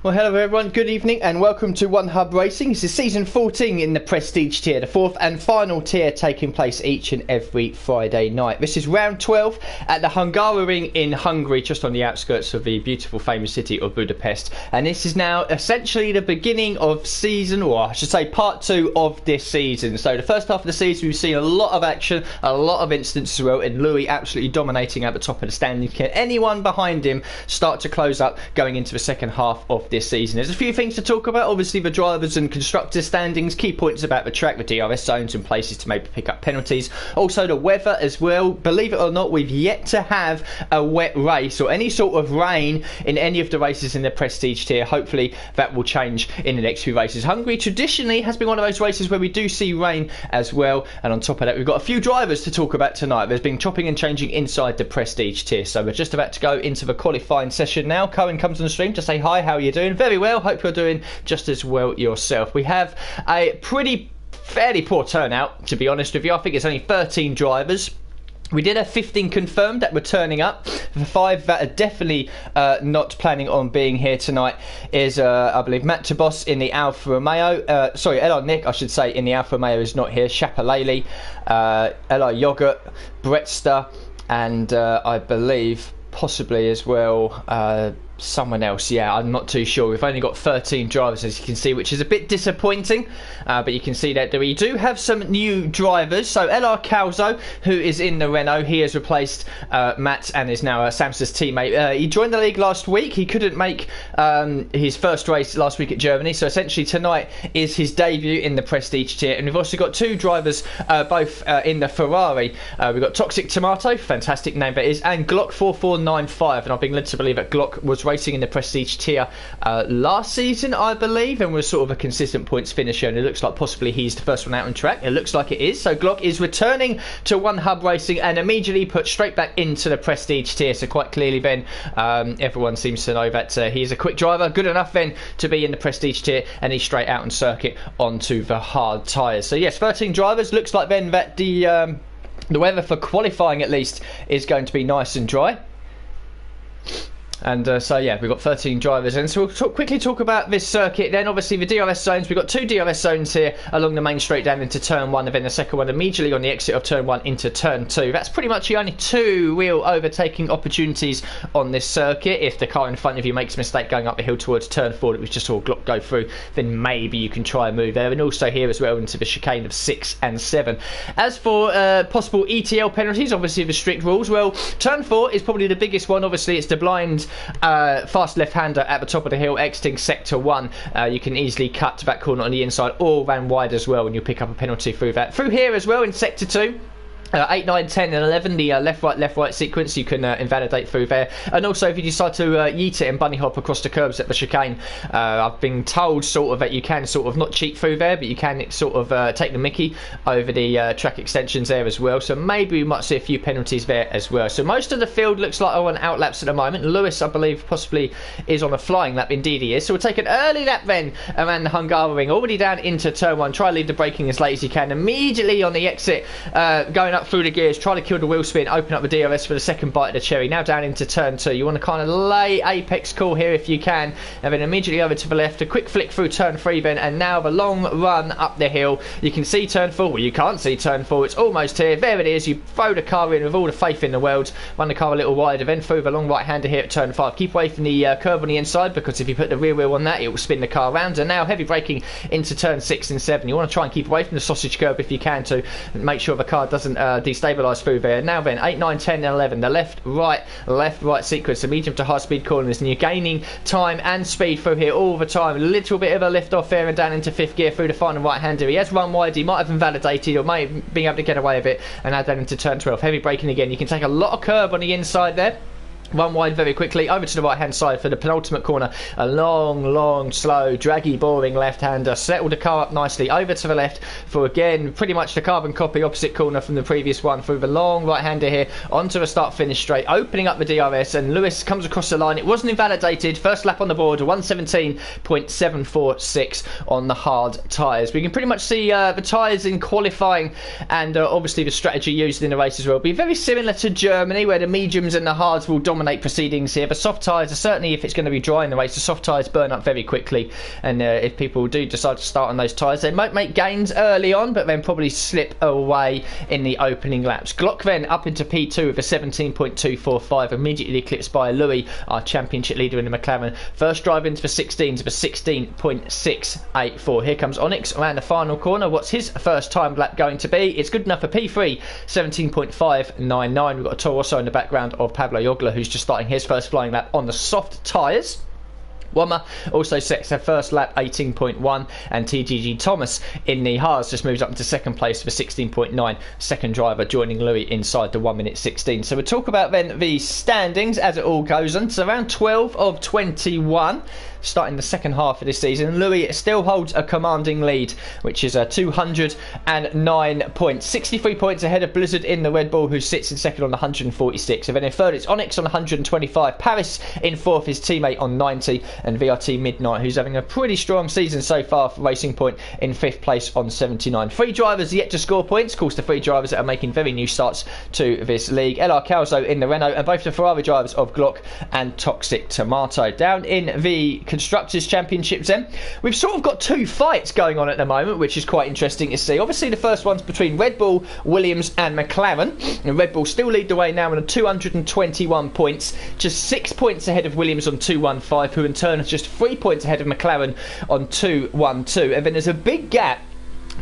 Well, hello everyone, good evening and welcome to One Hub Racing. This is season 14 in the Prestige tier, the fourth and final tier taking place each and every Friday night. This is round 12 at the Hungaroring in Hungary, just on the outskirts of the beautiful famous city of Budapest. And this is now essentially the beginning of season, or I should say part 2 of this season. So the first half of the season we've seen a lot of action, a lot of instances as well, and Louis absolutely dominating at the top of the standings. Can anyone behind him start to close up going into the second half of this season? There's a few things to talk about, obviously the drivers and constructors standings, key points about the track, the DRS zones and places to maybe pick up penalties, also the weather as well. Believe it or not, we've yet to have a wet race or any sort of rain in any of the races in the Prestige tier. Hopefully that will change in the next few races. Hungary traditionally has been one of those races where we do see rain as well, and on top of that we've got a few drivers to talk about tonight. There's been chopping and changing inside the Prestige tier, so we're just about to go into the qualifying session now. Cohen comes on the stream to say hi, how are you doing? Very well, hope you're doing just as well yourself. We have a fairly poor turnout, to be honest with you. I think it's only 13 drivers. We did have 15 confirmed that were turning up. The 5 that are definitely not planning on being here tonight is, I believe, Matt Tabos in the Alfa Romeo. Eli Nick, I should say, in the Alfa Romeo is not here. Shapalele, Eli Yogurt, Brettster, and I believe possibly as well someone else. Yeah, I'm not too sure. We've only got 13 drivers, as you can see, which is a bit disappointing, but you can see that we do have some new drivers. So LR Calzo, who is in the Renault, he has replaced Matt and is now Samsa's teammate. He joined the league last week. He couldn't make his first race last week at Germany, so essentially tonight is his debut in the Prestige tier. And we've also got 2 drivers both in the Ferrari. We've got Toxic Tomato, fantastic name that is, and Glock 4495, and I've been led to believe that Glock was racing in the Prestige tier last season, I believe, and was sort of a consistent points finisher, and it looks like possibly he's the first one out on track. It looks like it is. So Glock is returning to One Hub Racing and immediately put straight back into the Prestige tier. So quite clearly then everyone seems to know that he is a quick driver, good enough then to be in the Prestige tier, and he's straight out on circuit onto the hard tyres. So yes, 13 drivers. Looks like then that the weather for qualifying at least is going to be nice and dry. And so yeah, we've got 13 drivers, and so we'll quickly talk about this circuit. Then obviously the DRS zones, we've got 2 DRS zones here along the main straight down into turn 1, and then the second one immediately on the exit of turn 1 into turn 2. That's pretty much the only 2 real overtaking opportunities on this circuit. If the car in front of you makes a mistake going up the hill towards turn 4 that we just saw Glock go through, then maybe you can try and move there. And also here as well into the chicane of 6 and 7. As for possible ETL penalties, obviously the strict rules, well, turn 4 is probably the biggest one. Obviously it's the blind fast left-hander at the top of the hill exiting sector 1. You can easily cut to that corner on the inside or ran wide as well, and you'll pick up a penalty through that. Through here as well in sector 2, 8, 9, 10 and 11, the left-right sequence, you can invalidate through there. And also if you decide to yeet it and bunny hop across the curbs at the chicane, I've been told sort of that you can sort of not cheat through there, but you can sort of take the mickey over the track extensions there as well. So maybe we might see a few penalties there as well. So most of the field looks like on out laps at the moment. Lewis, I believe, possibly is on a flying lap. Indeed he is. So we'll take an early lap then around the Hungaroring, already down into turn 1. Try to leave the braking as late as you can. Immediately on the exit, going up through the gears, try to kill the wheel spin, open up the DRS for the second bite of the cherry. Now down into turn 2, you want to kind of lay apex call here if you can, and then immediately over to the left, a quick flick through turn 3 then, and now the long run up the hill. You can see turn 4, well you can't see turn 4, it's almost here, there it is. You throw the car in with all the faith in the world, run the car a little wider, then through the long right hander here at turn 5. Keep away from the curve on the inside, because if you put the rear wheel on that, it will spin the car around. And now heavy braking into turn 6 and 7. You want to try and keep away from the sausage curb if you can, to make sure the car doesn't destabilise through there. Now then, 8, 9, 10 and 11, the left right sequence, the medium to high speed corners, and you're gaining time and speed through here all the time. A little bit of a lift off there and down into 5th gear through the final right hander. He has run wide, he might have invalidated or may have been able to get away with it, and now down into turn 12. Heavy braking again, you can take a lot of curb on the inside there. Run wide very quickly, over to the right hand side for the penultimate corner. A long, slow, draggy, boring left-hander. Settle the car up nicely, over to the left for, again, pretty much the carbon copy opposite corner from the previous one. Through the long right-hander here, onto the start-finish straight, opening up the DRS, and Lewis comes across the line. It wasn't invalidated. First lap on the board, 1:17.746 on the hard tyres. We can pretty much see the tyres in qualifying, and obviously the strategy used in the race as well. Be very similar to Germany, where the mediums and the hards will dominate dominate proceedings here. The soft tyres are certainly, if it's going to be dry in the race, the soft tyres burn up very quickly, and if people do decide to start on those tyres, they might make gains early on, but then probably slip away in the opening laps. Glock then up into P2 with a 17.245, immediately eclipsed by Louis, our championship leader in the McLaren. First drive into the 16s with a 16.684. Here comes Onyx around the final corner. What's his first time lap going to be? It's good enough for P3, 17.599. We've got a Toro Rosso in the background of Pablo Jogla, who's just starting his first flying lap on the soft tyres. Wommer also sets her first lap, 18.1, and TGG Thomas in the Haas just moves up into second place for 16.9. Second driver joining Louis inside the 1 minute 16. So we'll talk about then the standings as it all goes on. So around 12 of 21. Starting the second half of this season, Louis still holds a commanding lead, which is 209 points, 63 points ahead of Blizzard in the Red Bull, who sits in second on 146. And then in third it's Onyx on 125, Paris in fourth, his teammate on 90, and VRT Midnight, who's having a pretty strong season so far for Racing Point, in fifth place on 79. Three drivers yet to score points, of course the three drivers that are making very new starts to this league. LR Calzo in the Renault, and both the Ferrari drivers of Glock and Toxic Tomato. Down in the Constructors Championships then, we've sort of got two fights going on at the moment, which is quite interesting to see. Obviously the first one's between Red Bull, Williams and McLaren, and Red Bull still lead the way now on 221 points, just 6 points ahead of Williams on 215, who in turn is just 3 points ahead of McLaren on 212. And then there's a big gap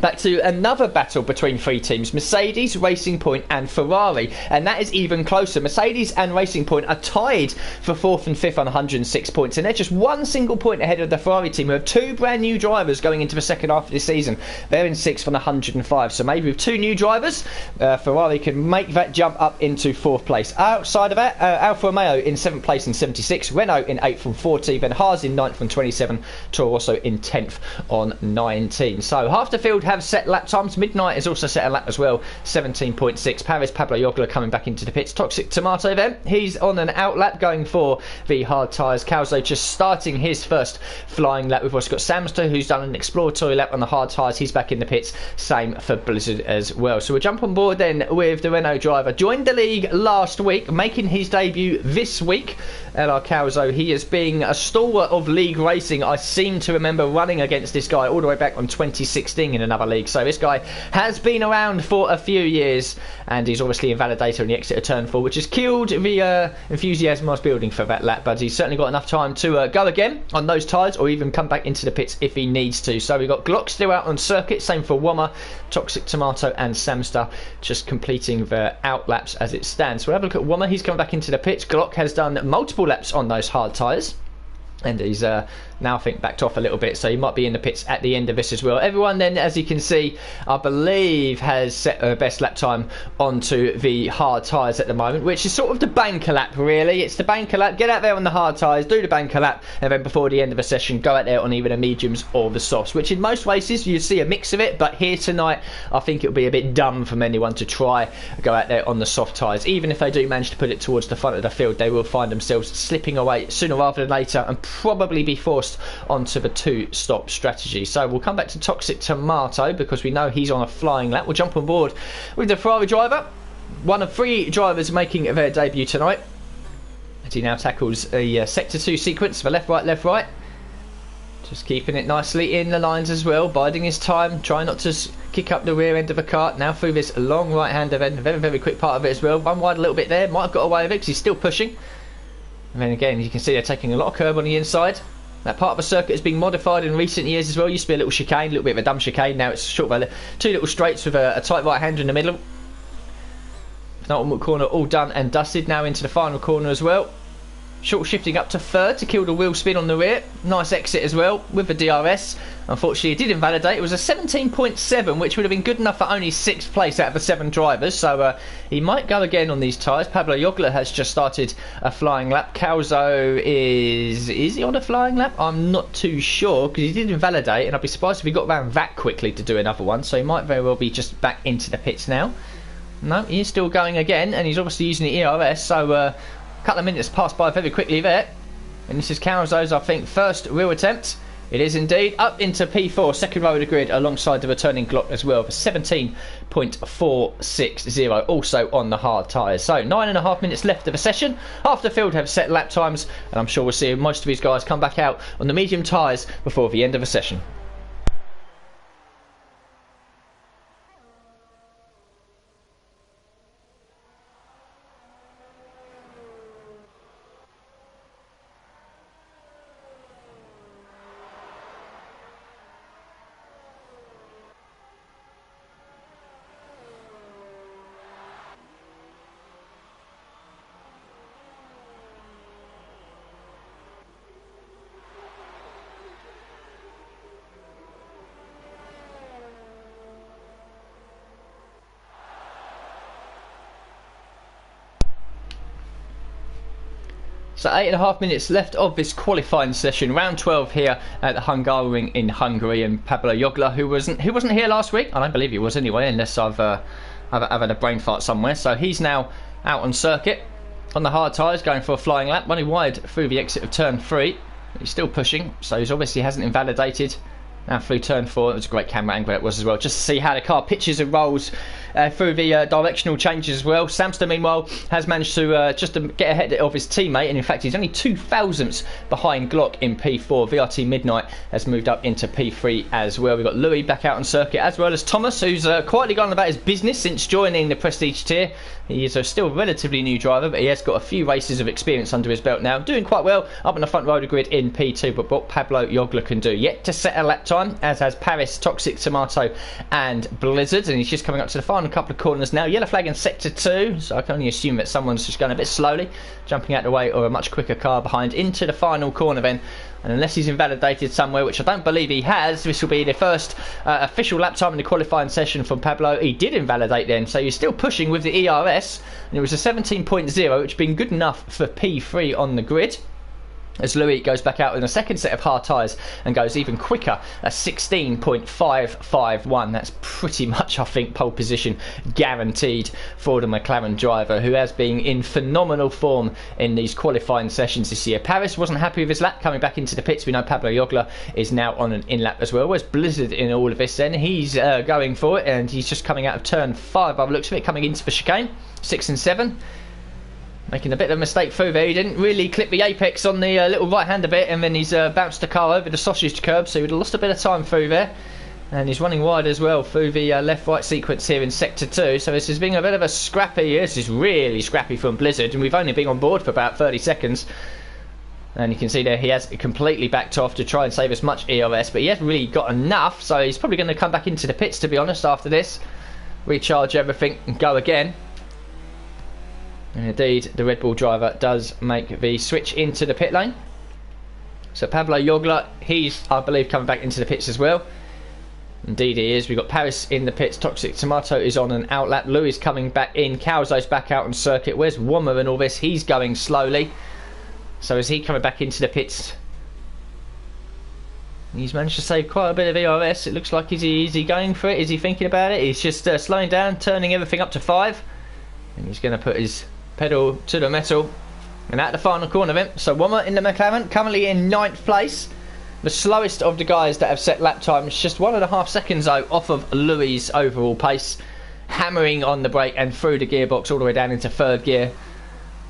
back to another battle between three teams, Mercedes, Racing Point and Ferrari, and that is even closer. Mercedes and Racing Point are tied for fourth and fifth on 106 points, and they're just one single point ahead of the Ferrari team, who have two brand new drivers going into the second half of this season. They're in sixth on 105, so maybe with two new drivers, Ferrari can make that jump up into fourth place. Outside of that, Alfa Romeo in seventh place on 76, Renault in eighth on 40, then Haas in ninth on 27, Toro Rosso in 10th on 19. So half the field have set lap times. Midnight has also set a lap as well, 17.6. Paris, Pablo Jogla coming back into the pits. Toxic Tomato then, he's on an out lap going for the hard tyres. Calzo just starting his first flying lap. We've also got Samster, who's done an exploratory lap on the hard tyres. He's back in the pits, same for Blizzard as well. So we'll jump on board then with the Renault driver. Joined the league last week, making his debut this week. LR Calzo, he is being a stalwart of league racing. I seem to remember running against this guy all the way back on 2016 in another league. So this guy has been around for a few years, and he's obviously invalidator in the exit of turn 4, which has killed the enthusiasm I was building for that lap, but he's certainly got enough time to go again on those tyres, or even come back into the pits if he needs to. So we've got Glock still out on circuit, same for Wommer, Toxic Tomato and Samster just completing their out laps as it stands. So we'll have a look at Wommer. He's coming back into the pits. Glock has done multiple laps on those hard tyres, and he's now I think backed off a little bit, so he might be in the pits at the end of this as well. Everyone then, as you can see, I believe has set their best lap time onto the hard tyres at the moment, which is sort of the banker lap really. It's the banker lap. Get out there on the hard tyres, do the banker lap, and then before the end of the session go out there on either the mediums or the softs, which in most races you see a mix of it, but here tonight I think it'll be a bit dumb from anyone to try go out there on the soft tyres. Even if they do manage to put it towards the front of the field, they will find themselves slipping away sooner rather than later and probably be forced onto the two-stop strategy. So we'll come back to Toxic Tomato because we know he's on a flying lap. We'll jump on board with the Ferrari driver, one of three drivers making their debut tonight, as he now tackles a sector 2 sequence for left right, just keeping it nicely in the lines as well, biding his time, trying not to kick up the rear end of the car. Now through this long right-hander end, very quick part of it as well. One wide a little bit there, might have got away with it because he's still pushing. And then again, you can see they're taking a lot of curb on the inside. That part of the circuit has been modified in recent years as well. Used to be a little chicane, a little bit of a dumb chicane. Now it's sort of two little straights with a tight right hander in the middle. Penultimate corner all done and dusted. Now into the final corner as well. Short shifting up to third to kill the wheel spin on the rear. Nice exit as well with the DRS. Unfortunately it did invalidate. It was a 17.7, which would have been good enough for only 6th place out of the 7 drivers. So he might go again on these tyres. Pablo Jogla has just started a flying lap. Calzo is he on a flying lap? I'm not too sure because he did invalidate, and I'd be surprised if he got around that quickly to do another one. So he might very well be just back into the pits now. No, he is still going again, and he's obviously using the ERS. So couple of minutes passed by very quickly there, and this is Calzo's I think first real attempt It is indeed. Up into P4, second row of the grid, alongside the returning Glock as well for 17.460, also on the hard tyres. So 9.5 minutes left of the session. Half the field have set lap times, and I'm sure we'll see most of these guys come back out on the medium tyres before the end of the session. So 8.5 minutes left of this qualifying session, round 12 here at the Hungaroring in Hungary, and Pablo Jogla, who wasn't here last week. I don't believe he was anyway, unless I've had a brain fart somewhere. So he's now out on circuit on the hard tyres, going for a flying lap, running wide through the exit of turn 3. He's still pushing, so he's obviously hasn't invalidated. Now through turn 4, it was a great camera angle it was as well, just to see how the car pitches and rolls through the directional changes as well. Samster, meanwhile, has managed to just to get ahead of his teammate, and in fact he's only 2 thousandths behind Glock in P4. VRT Midnight has moved up into P3 as well. We've got Louis back out on circuit, as well as Thomas, who's quietly gone about his business since joining the Prestige tier. He is still a relatively new driver, but he has got a few races of experience under his belt now. Doing quite well up in the front row of the grid in P2, but what Pablo Jogla can do, yet to set a lap time, as has Paris, Toxic Tomato and Blizzard, and he's just coming up to the final couple of corners now. Yellow flag in sector 2, so I can only assume that someone's just going a bit slowly, jumping out the way of a much quicker car behind into the final corner then. And unless he's invalidated somewhere, which I don't believe he has, this will be the first official lap time in the qualifying session from Pablo. He did invalidate then, so he's still pushing with the ERS, and it was a 17.0, which has been good enough for P3 on the grid, as Louis goes back out in a second set of hard tyres and goes even quicker at 16.551. That's pretty much, I think, pole position guaranteed for the McLaren driver, who has been in phenomenal form in these qualifying sessions this year. Paris wasn't happy with his lap coming back into the pits. We know Pablo Jogla is now on an in-lap as well. Where's Blizzard in all of this then? He's going for it, and he's just coming out of turn 5 by the looks of it, coming into the chicane, 6 and 7. Making a bit of a mistake through there. He didn't really clip the apex on the little right hand a bit, and then he's bounced the car over the sausage curb, so he'd have lost a bit of time through there. And he's running wide as well through the left-right sequence here in sector 2. So this has been a bit of a scrappy. This is really scrappy from Blizzard, and we've only been on board for about 30 seconds. And you can see there he has completely backed off to try and save as much ERS, but he hasn't really got enough, so he's probably going to come back into the pits, to be honest, after this. Recharge everything and go again. And indeed, the Red Bull driver does make the switch into the pit lane. So Pablo Jogla, he's, I believe, coming back into the pits as well. Indeed he is. We've got Paris in the pits. Toxic Tomato is on an outlap. Louis coming back in. Calzo's back out on circuit. Where's Wommer and all this? He's going slowly. So is he coming back into the pits? He's managed to save quite a bit of ERS. It looks like, is he going for it? Is he thinking about it? He's just slowing down, turning everything up to 5. And he's going to put his pedal to the metal and at the final corner of it. So Wommer in the McLaren, currently in 9th place, the slowest of the guys that have set lap times, just 1.5 seconds though off of Louis' overall pace, hammering on the brake and through the gearbox all the way down into 3rd gear.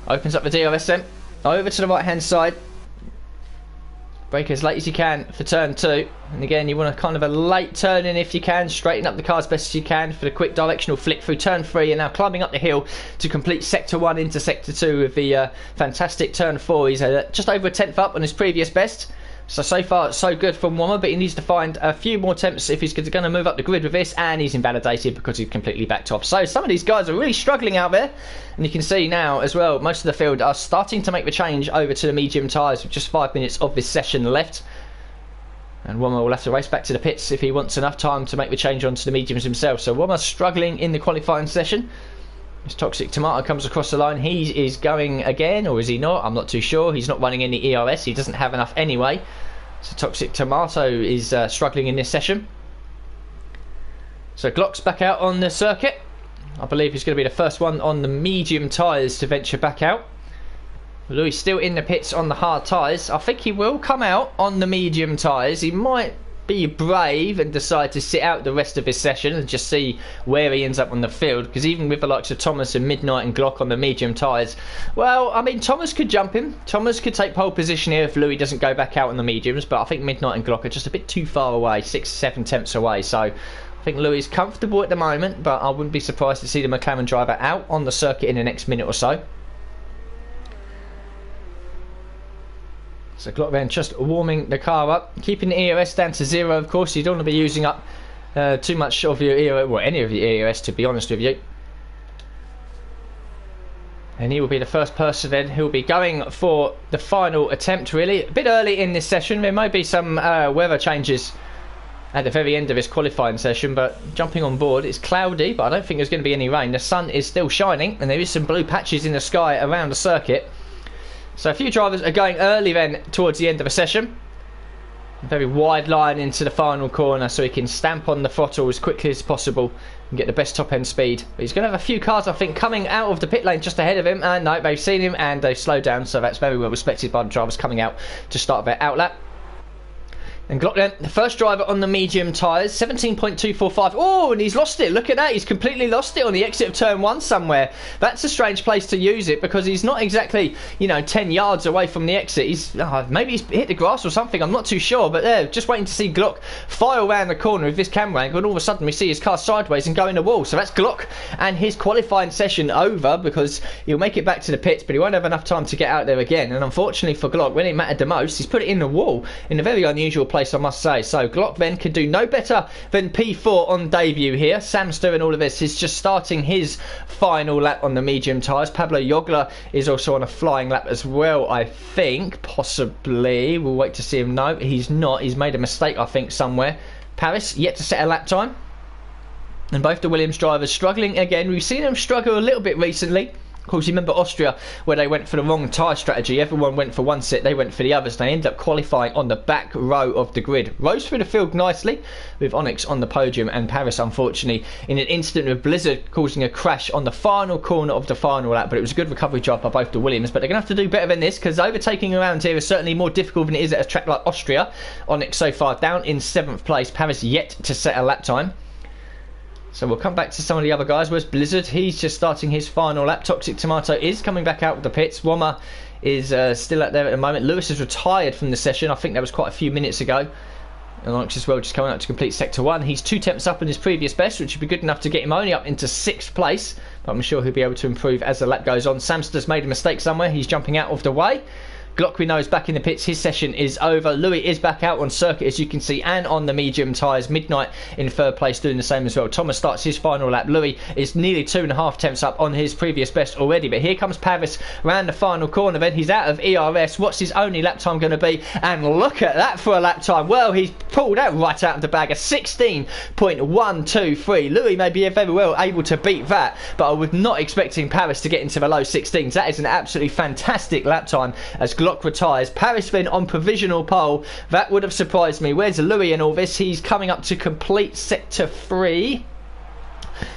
Opens up the DRS then, over to the right hand side, brake as late as you can for turn 2, and again you want a kind of a late turn in if you can, straighten up the car as best as you can for the quick directional flick through turn 3, and now climbing up the hill to complete sector 1 into sector 2 with the fantastic turn 4. He's just over a tenth up on his previous best. So far so good from Wommer, but he needs to find a few more attempts if he's going to move up the grid with this, and he's invalidated because he's completely backed off. So some of these guys are really struggling out there, and you can see now as well most of the field are starting to make the change over to the medium tyres with just 5 minutes of this session left. And Wommer will have to race back to the pits if he wants enough time to make the change onto the mediums himself. So Wommer's struggling in the qualifying session. This Toxic Tomato comes across the line. He is going again, or is he not? I'm not too sure. He's not running any ERS. He doesn't have enough anyway. So Toxic Tomato is struggling in this session. So Glock's back out on the circuit. I believe he's going to be the first one on the medium tyres to venture back out. Louis still in the pits on the hard tyres. I think he will come out on the medium tyres. He might be brave and decide to sit out the rest of his session and just see where he ends up on the field, because even with the likes of Thomas and Midnight and Glock on the medium tyres, well, I mean, Thomas could jump him. Thomas could take pole position here if Louis doesn't go back out on the mediums, but I think Midnight and Glock are just a bit too far away, 6-7 tenths away, so I think Louis is comfortable at the moment, but I wouldn't be surprised to see the McLaren driver out on the circuit in the next minute or so. So Glock then just warming the car up, keeping the EOS down to 0, of course. You don't want to be using up too much of your EOS, well, any of your EOS, to be honest with you. And he will be the first person then who will be going for the final attempt, really. A bit early in this session. There may be some weather changes at the very end of this qualifying session, but jumping on board, it's cloudy, but I don't think there's going to be any rain. The sun is still shining, and there is some blue patches in the sky around the circuit. So a few drivers are going early then towards the end of a session. A very wide line into the final corner so he can stamp on the throttle as quickly as possible and get the best top end speed. But he's going to have a few cars, I think, coming out of the pit lane just ahead of him. And no, they've seen him and they've slowed down. So that's very well respected by the drivers coming out to start their outlap. And Glock then, the first driver on the medium tyres, 17.245. Oh, and he's lost it. Look at that. He's completely lost it on the exit of turn 1 somewhere. That's a strange place to use it because he's not exactly, 10 yards away from the exit. Maybe he's hit the grass or something. I'm not too sure. But just waiting to see Glock fire around the corner with this camera angle. And all of a sudden we see his car sideways and go in the wall. So that's Glock and his qualifying session over, because he'll make it back to the pits, but he won't have enough time to get out there again. And unfortunately for Glock, when it mattered the most, he's put it in the wall in a very unusual place, I must say. So Glock then could do no better than P4 on debut here. Samster and all of this is just starting his final lap on the medium tyres. Pablo Jogler is also on a flying lap as well, I think. Possibly. We'll wait to see him. No, he's not. He's made a mistake, I think, somewhere. Paris yet to set a lap time. And both the Williams drivers struggling again. We've seen them struggle a little bit recently. Of course, you remember Austria, where they went for the wrong tyre strategy. Everyone went for one set, they went for the others. They ended up qualifying on the back row of the grid. Rose through the field nicely, with Onyx on the podium, and Paris, unfortunately, in an incident with Blizzard causing a crash on the final corner of the final lap. But it was a good recovery job by both the Williams. But they're going to have to do better than this, because overtaking around here is certainly more difficult than it is at a track like Austria. Onyx so far down in 7th place. Paris yet to set a lap time. So we'll come back to some of the other guys. Where's Blizzard? He's just starting his final lap. Toxic Tomato is coming back out of the pits. Wommer is still out there at the moment. Lewis has retired from the session. I think that was quite a few minutes ago. And Onyx as well, just coming out to complete Sector 1. He's 2 tenths up in his previous best, which would be good enough to get him only up into 6th place. But I'm sure he'll be able to improve as the lap goes on. Samster's made a mistake somewhere. He's jumping out of the way. Glock, we know, is back in the pits. His session is over. Louis is back out on circuit, as you can see, and on the medium tyres. Midnight in 3rd place, doing the same as well. Thomas starts his final lap. Louis is nearly 2.5 tenths up on his previous best already. But here comes Paris around the final corner. Then he's out of ERS. What's his only lap time going to be? And look at that for a lap time. Well, he's pulled that right out of the bag. A 16.123. Louis may be very well able to beat that, but I was not expecting Paris to get into the low 16s. That is an absolutely fantastic lap time as Glock retires. Paris then on provisional pole. That would have surprised me. Where's Louis in all this? He's coming up to complete Sector 3.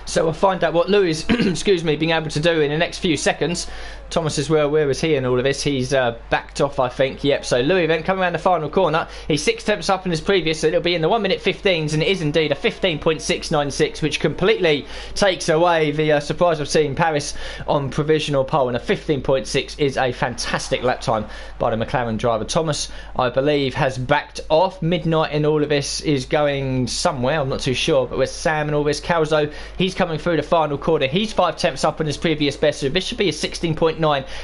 So we'll find out what Louis is excuse me, being able to do in the next few seconds. Thomas as well, where is he in all of this? He's backed off, I think. Yep, so Louis then coming around the final corner. He's 6 tenths up in his previous, so it'll be in the 1 minute 15s, and it is indeed a 15.696, which completely takes away the surprise of seeing Paris on provisional pole. And a 15.6 is a fantastic lap time by the McLaren driver. Thomas, I believe, has backed off. Midnight in all of this is going somewhere, I'm not too sure, but with Sam and all this. Calzo, he's coming through the final corner. He's 5 tenths up in his previous best, so this should be a 16.9,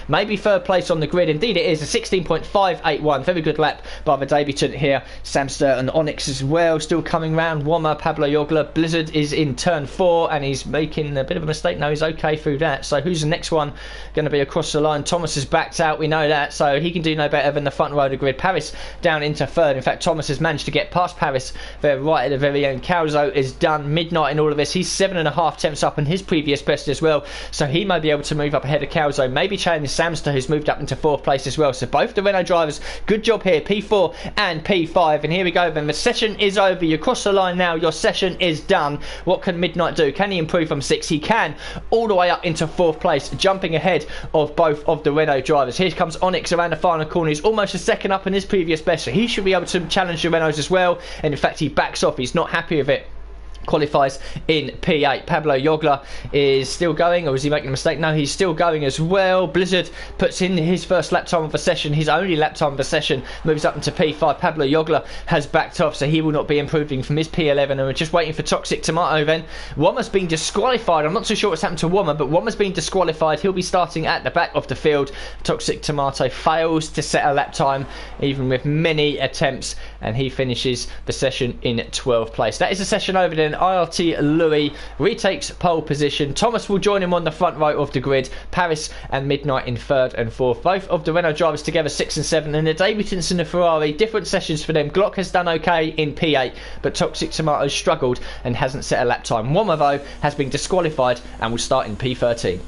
maybe 3rd place on the grid. Indeed it is, a 16.581. Very good lap by the debutant here. Samster and Onyx as well still coming round. Wommer, Pablo Jogler. Blizzard is in turn 4 and he's making a bit of a mistake. No, he's okay through that. So who's the next one going to be across the line? Thomas is backed out, we know that, so he can do no better than the front row of the grid. Paris down into 3rd. In fact, Thomas has managed to get past Paris there right at the very end. Calzo is done. Midnight in all of this, he's 7.5 tenths up in his previous best as well, so he may be able to move up ahead of Calzo. Maybe maybe challenge Samster, who's moved up into 4th place as well. So both the Renault drivers, good job here, P4 and P5. And here we go then, the session is over. You cross the line now, your session is done. What can Midnight do? Can he improve from 6? He can, all the way up into 4th place, jumping ahead of both of the Renault drivers. Here comes Onyx around the final corner. He's almost a second up in his previous best, so he should be able to challenge the Renaults as well. And in fact, he backs off. He's not happy with it. Qualifies in P8. Pablo Jogler is still going, or is he making a mistake? No, he's still going as well. Blizzard puts in his first lap time of the session, his only lap time of the session, moves up into P5. Pablo Jogler has backed off, so he will not be improving from his P11, and we're just waiting for Toxic Tomato then. Wommer's been disqualified. I'm not too sure what's happened to Wommer, but Wommer's been disqualified. He'll be starting at the back of the field. Toxic Tomato fails to set a lap time, even with many attempts, and he finishes the session in 12th place. That is the session over then. IRT Louis retakes pole position. Thomas will join him on the front row of the grid. Paris and Midnight in 3rd and 4th. Both of the Renault drivers together 6 and 7, and the debutants in the Ferrari, different sessions for them. Glock has done okay in P8, but Toxic Tomato struggled and hasn't set a lap time. Wommer though has been disqualified and will start in P13.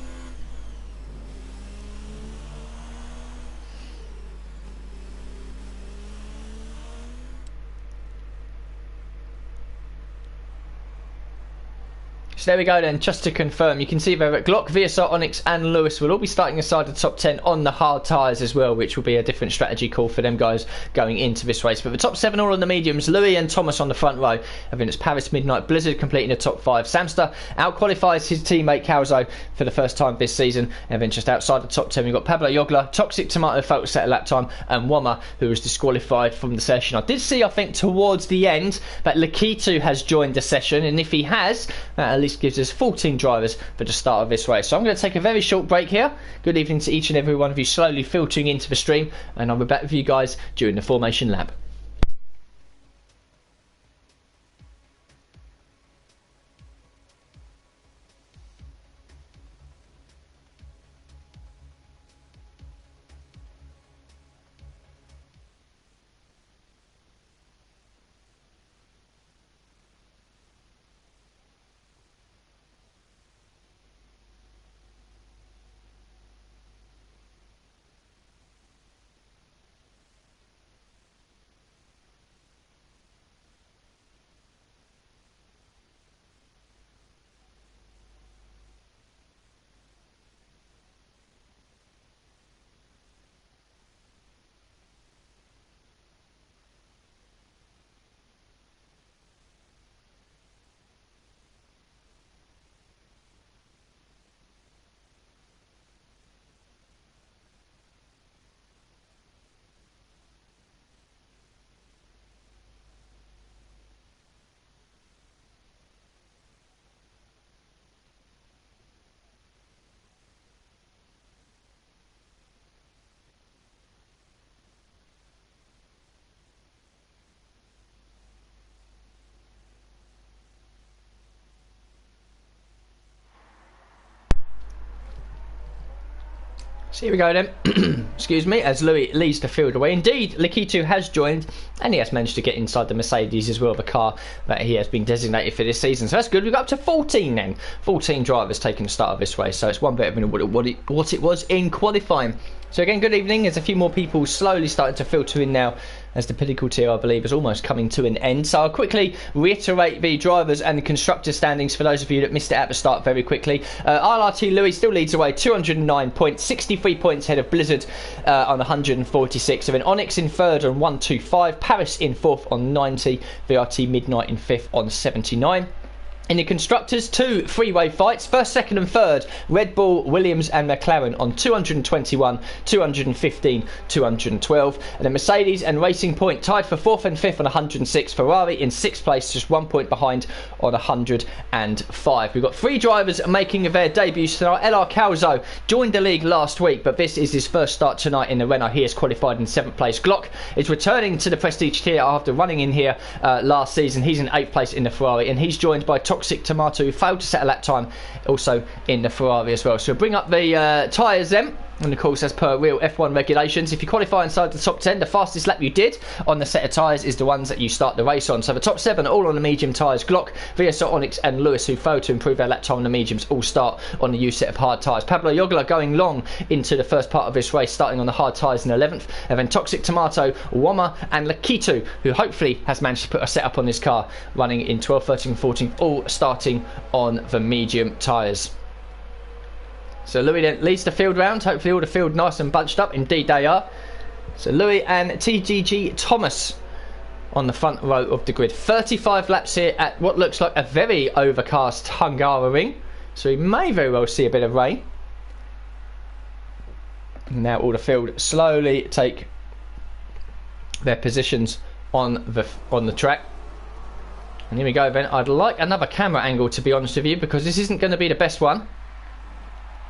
So there we go then, just to confirm, you can see there that Glock, VSR, Onyx and Lewis will all be starting aside the top 10 on the hard tyres as well, which will be a different strategy call for them guys going into this race. But the top 7 all on the mediums, Louis and Thomas on the front row, and then it's Paris, Midnight, Blizzard completing the top 5. Samster out-qualifies his teammate Calzo for the first time this season, and then just outside the top 10 we've got Pablo Jogler, Toxic Tomato failed to set a lap time, and Wommer, who was disqualified from the session. I did see, I think, towards the end that Lakitu has joined the session, and if he has, that at least gives us 14 drivers for the start of this race. So I'm going to take a very short break here. Good evening to each and every one of you slowly filtering into the stream, and I'll be back with you guys during the formation lap. So here we go then, excuse me, as Louis leads the field away. Indeed, Lakitu has joined, and he has managed to get inside the Mercedes as well, the car that he has been designated for this season. So that's good. We've got up to 14 then. 14 drivers taking the start of this race, so it's one better than what it was in qualifying. So again, good evening. There's a few more people slowly starting to filter in now, as the Pinnacle Tier, I believe, is almost coming to an end. So I'll quickly reiterate the drivers and the constructor standings for those of you that missed it at the start very quickly. RRT Louis still leads away, 209 points, 63 points ahead of Blizzard on 146. And then Onyx in 3rd on 125, Paris in 4th on 90, VRT Midnight in 5th on 79. In the constructors, 2 freeway fights. 1st, 2nd and 3rd, Red Bull, Williams and McLaren on 221, 215, 212. And then Mercedes and Racing Point tied for 4th and 5th on 106. Ferrari in 6th place, just 1 point behind on 105. We've got 3 drivers making their debuts tonight. LR Calzo joined the league last week, but this is his first start tonight in the Renault. He is qualified in 7th place. Glock is returning to the Prestige tier after running in here last season. He's in 8th place in the Ferrari, and he's joined by Toxic Tomato, who failed to set a lap time, also in the Ferrari as well. So we'll bring up the tyres then. And of course, as per real F1 regulations, if you qualify inside the top 10, the fastest lap you did on the set of tyres is the ones that you start the race on. So the top 7 are all on the medium tyres. Glock, VSR, Onyx and Lewis, who failed to improve their lap time on the mediums, all start on the used set of hard tyres. Pablo Jogla going long into the first part of this race, starting on the hard tyres in 11th. And then Toxic Tomato, Woma and Lakitu, who hopefully has managed to put a setup on this car, running in 12th, 13th, 14th, all starting on the medium tyres. So Louis then leads the field round. Hopefully all the field nice and bunched up. Indeed they are. So Louis and TGG Thomas on the front row of the grid. 35 laps here at what looks like a very overcast Hungary. So we may very well see a bit of rain. Now all the field slowly take their positions on the track. And here we go then. I'd like another camera angle, to be honest with you, because this isn't going to be the best one.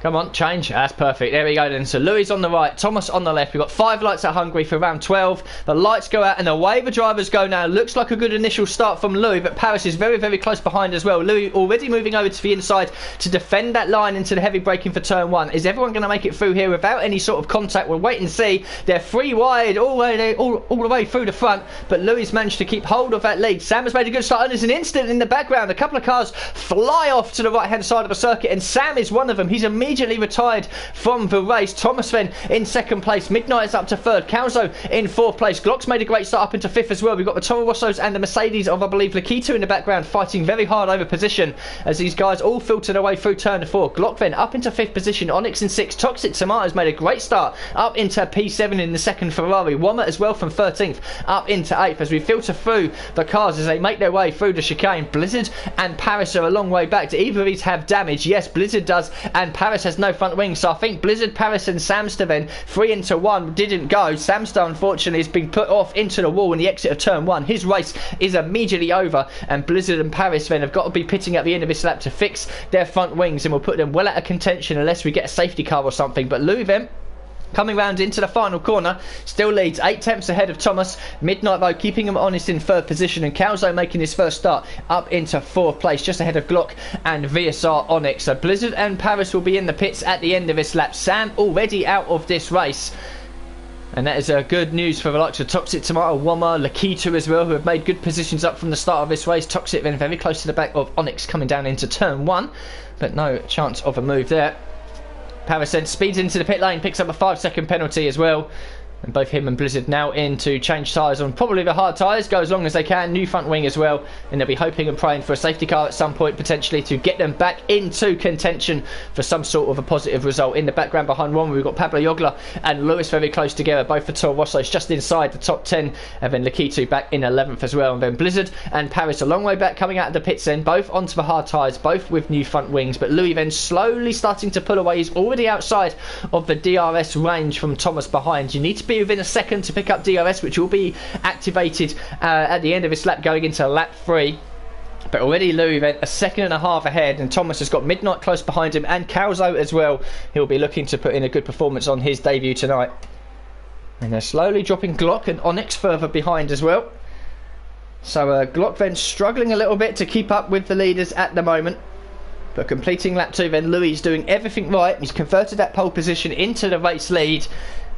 Come on, change. That's perfect. There we go then. So Louis on the right, Thomas on the left. We've got 5 lights at Hungary for round 12. The lights go out and away the drivers go now. Looks like a good initial start from Louis, but Paris is very, very close behind as well. Louis already moving over to the inside to defend that line into the heavy braking for turn 1. Is everyone going to make it through here without any sort of contact? We'll wait and see. They're 3 wide all the way through the front, but Louis managed to keep hold of that lead. Sam has made a good start, and there's an instant in the background. A couple of cars fly off to the right-hand side of the circuit, and Sam is one of them. He's immediately retired from the race. Thomas then in 2nd place. Midnight is up to 3rd. Calzo in 4th place. Glock's made a great start up into 5th as well. We've got the Toro Rossos and the Mercedes of, I believe, Lakitu in the background, fighting very hard over position as these guys all filter their way through turn 4. Glock then up into 5th position. Onyx in 6th. Toxic Tomatoes made a great start up into P7 in the 2nd Ferrari. Woma as well from 13th up into 8th as we filter through the cars as they make their way through the chicane. Blizzard and Paris are a long way back. Do either of these have damage? Yes, Blizzard does, and Paris has no front wing. So I think Blizzard, Paris and Samster then 3 into 1 didn't go. Samster unfortunately has been put off into the wall in the exit of turn 1. His race is immediately over, and Blizzard and Paris then have got to be pitting at the end of this lap to fix their front wings, and we'll put them well out of contention unless we get a safety car or something. But Louis then coming round into the final corner, still leads 8 tenths ahead of Thomas. Midnight though keeping him honest in 3rd position, and Calzo making his first start up into 4th place, just ahead of Glock and VSR Onyx. So Blizzard and Paris will be in the pits at the end of this lap. Sam already out of this race, and that is good news for the likes of Toxic Tomato, Woma, Lakitu as well, who have made good positions up from the start of this race. Toxic then very close to the back of Onyx coming down into turn 1, but no chance of a move there. Paris then speeds into the pit lane, picks up a 5-second penalty as well. And both him and Blizzard now in to change tyres on probably the hard tyres, go as long as they can, new front wing as well, and they'll be hoping and praying for a safety car at some point potentially to get them back into contention for some sort of a positive result. In the background behind one, we've got Pablo Jogla and Lewis very close together, both for Toro Rossos just inside the top 10, and then Lakitu back in 11th as well, and then Blizzard and Paris a long way back coming out of the pits then, both onto the hard tyres, both with new front wings, but Louis then slowly starting to pull away. He's already outside of the DRS range from Thomas behind. You need to be within a second to pick up DRS, which will be activated at the end of this lap going into lap 3. But already Louis then a 1.5 seconds ahead, and Thomas has got Midnight close behind him and Calzo as well. He'll be looking to put in a good performance on his debut tonight. And they're slowly dropping Glock and Onyx further behind as well. So Glock then struggling a little bit to keep up with the leaders at the moment. But completing lap 2 then, Louis is doing everything right. He's converted that pole position into the race lead.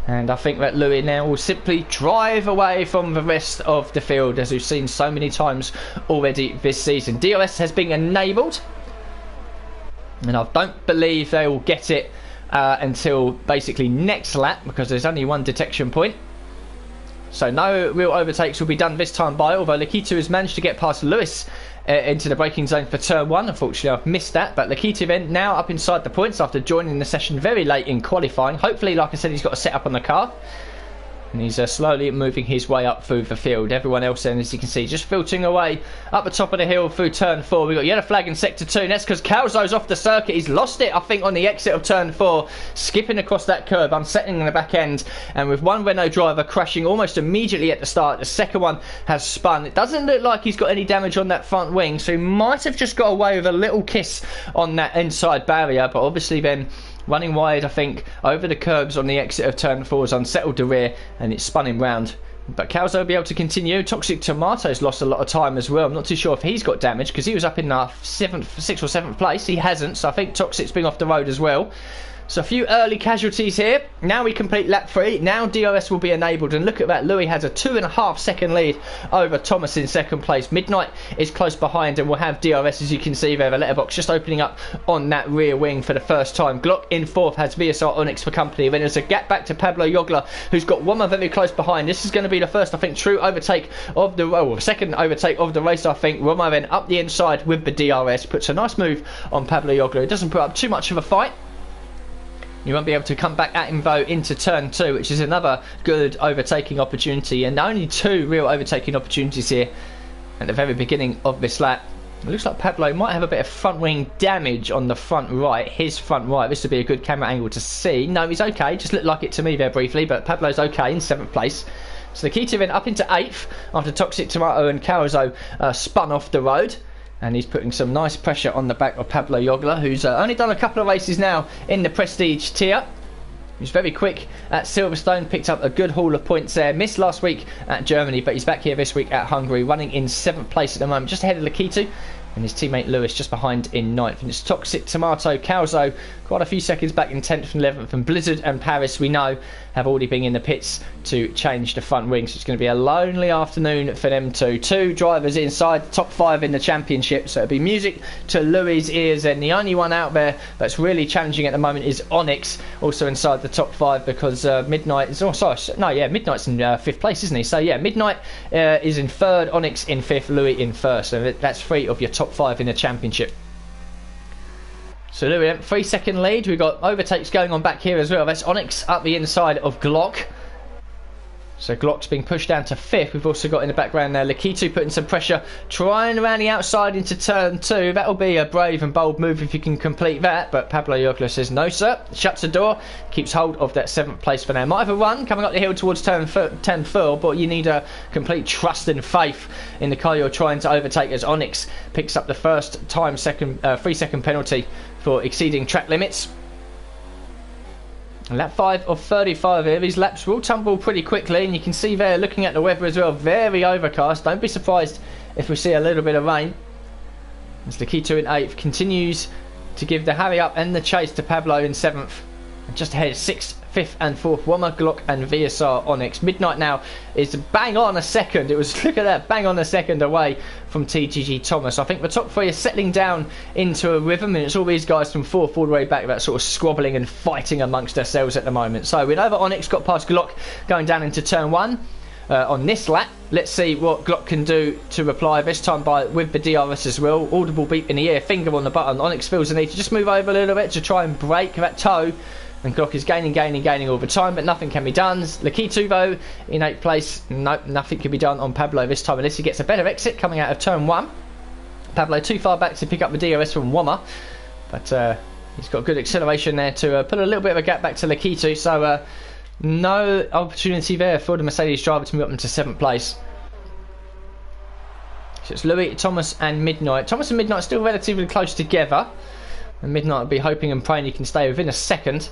And I think that Louis now will simply drive away from the rest of the field, as we've seen so many times already this season. DRS has been enabled, and I don't believe they will get it until basically next lap, because there's only one detection point. So no real overtakes will be done this time by, although Lakitu has managed to get past Lewis into the braking zone for turn 1. Unfortunately I've missed that, but Lakitu then now up inside the points after joining the session very late in qualifying. Hopefully, like I said, he's got a set up on the car, and he's slowly moving his way up through the field. Everyone else then, as you can see, just filtering away up the top of the hill through turn 4. We've got yellow flag in sector 2, and that's because Calzo's off the circuit. He's lost it, I think, on the exit of turn 4, skipping across that curb, unsettling the back end, and with one Renault driver crashing almost immediately at the start. The second one has spun. It doesn't look like he's got any damage on that front wing, so he might have just got away with a little kiss on that inside barrier, but obviously then running wide, I think, over the curbs on the exit of turn 4 has unsettled the rear, and it's spun him round. But Calzo will be able to continue. Toxic Tomatoes lost a lot of time as well. I'm not too sure if he's got damage, because he was up in 6th or 7th place. He hasn't, so I think Toxic's been off the road as well. So a few early casualties here. Now we complete lap 3. Now DRS will be enabled. And look at that. Louis has a 2.5 second lead over Thomas in second place. Midnight is close behind and will have DRS, as you can see there. The letterbox just opening up on that rear wing for the first time. Glock in fourth has VSR Onyx for company. Then there's a gap back to Pablo Jogla, who's got Wommer very close behind. This is going to be the first, I think, true overtake of the second overtake of the race, I think. Wommer then up the inside with the DRS. Puts a nice move on Pablo Jogla. It doesn't put up too much of a fight. You won't be able to come back at him though into turn 2, which is another good overtaking opportunity, and only 2 real overtaking opportunities here at the very beginning of this lap. It looks like Pablo might have a bit of front wing damage on the front right, his front right. This would be a good camera angle to see. No, he's okay, just looked like it to me there briefly, but Pablo's okay in 7th place. So the Nikita then up into 8th after Toxic Tomato and Carrizo spun off the road. And he's putting some nice pressure on the back of Pablo Jogla, who's only done a couple of races now in the Prestige tier. He's very quick at Silverstone, picked up a good haul of points there. Missed last week at Germany, but he's back here this week at Hungary, running in 7th place at the moment, just ahead of Lakitu. And his teammate Lewis just behind in 9th. And it's Toxic Tomato, Calzo, quite a few seconds back in 10th and 11th. And Blizzard and Paris, we know, have already been in the pits to change the front wing. So it's going to be a lonely afternoon for them two. 2 drivers inside the top 5 in the championship. So it'll be music to Louis' ears. And the only one out there that's really challenging at the moment is Onyx, also inside the top 5, because Midnight is... Oh, sorry. No, yeah, Midnight's in 5th place, isn't he? So, yeah, Midnight is in 3rd, Onyx in 5th, Louis in 1st. So that's 3 of your top 5 in the championship. So there we go, 3 second lead. We've got overtakes going on back here as well. That's Onyx up the inside of Glock. So Glock's being pushed down to 5th. We've also got in the background there Lakitu putting some pressure, trying around the outside into turn 2. That'll be a brave and bold move if you can complete that. But Pablo Jogla says no, sir. Shuts the door, keeps hold of that 7th place for now. Might have a run coming up the hill towards turn 4, but you need a complete trust and faith in the car you're trying to overtake, as Onyx picks up the first time 3 second penalty for exceeding track limits. Lap 5 of 35 here. These laps will tumble pretty quickly, and you can see there, looking at the weather as well, very overcast. Don't be surprised if we see a little bit of rain. As Lakitu in 8th continues to give the hurry up and the chase to Pablo in 7th. And just ahead 6th, 5th and 4th, Wommer, Glock and VSR Onyx. Midnight now is bang on a second. It was, look at that, bang on a second away from TGG Thomas. I think the top 3 is settling down into a rhythm, and it's all these guys from 4th all the way back that sort of squabbling and fighting amongst themselves at the moment. So we know that Onyx got past Glock going down into turn 1 on this lap. Let's see what Glock can do to reply, this time with the DRS as well. Audible beep in the ear, finger on the button. Onyx feels the need to just move over a little bit to try and break that toe. And Glock is gaining all the time, but nothing can be done. Lakitu, though, in 8th place. Nope, nothing can be done on Pablo this time, unless he gets a better exit coming out of turn 1. Pablo too far back to pick up the DRS from Wommer, but he's got good acceleration there to put a little bit of a gap back to Lakitu. So no opportunity there for the Mercedes driver to move up into 7th place. So it's Louis, Thomas and Midnight. Thomas and Midnight still relatively close together, and Midnight will be hoping and praying he can stay within a second.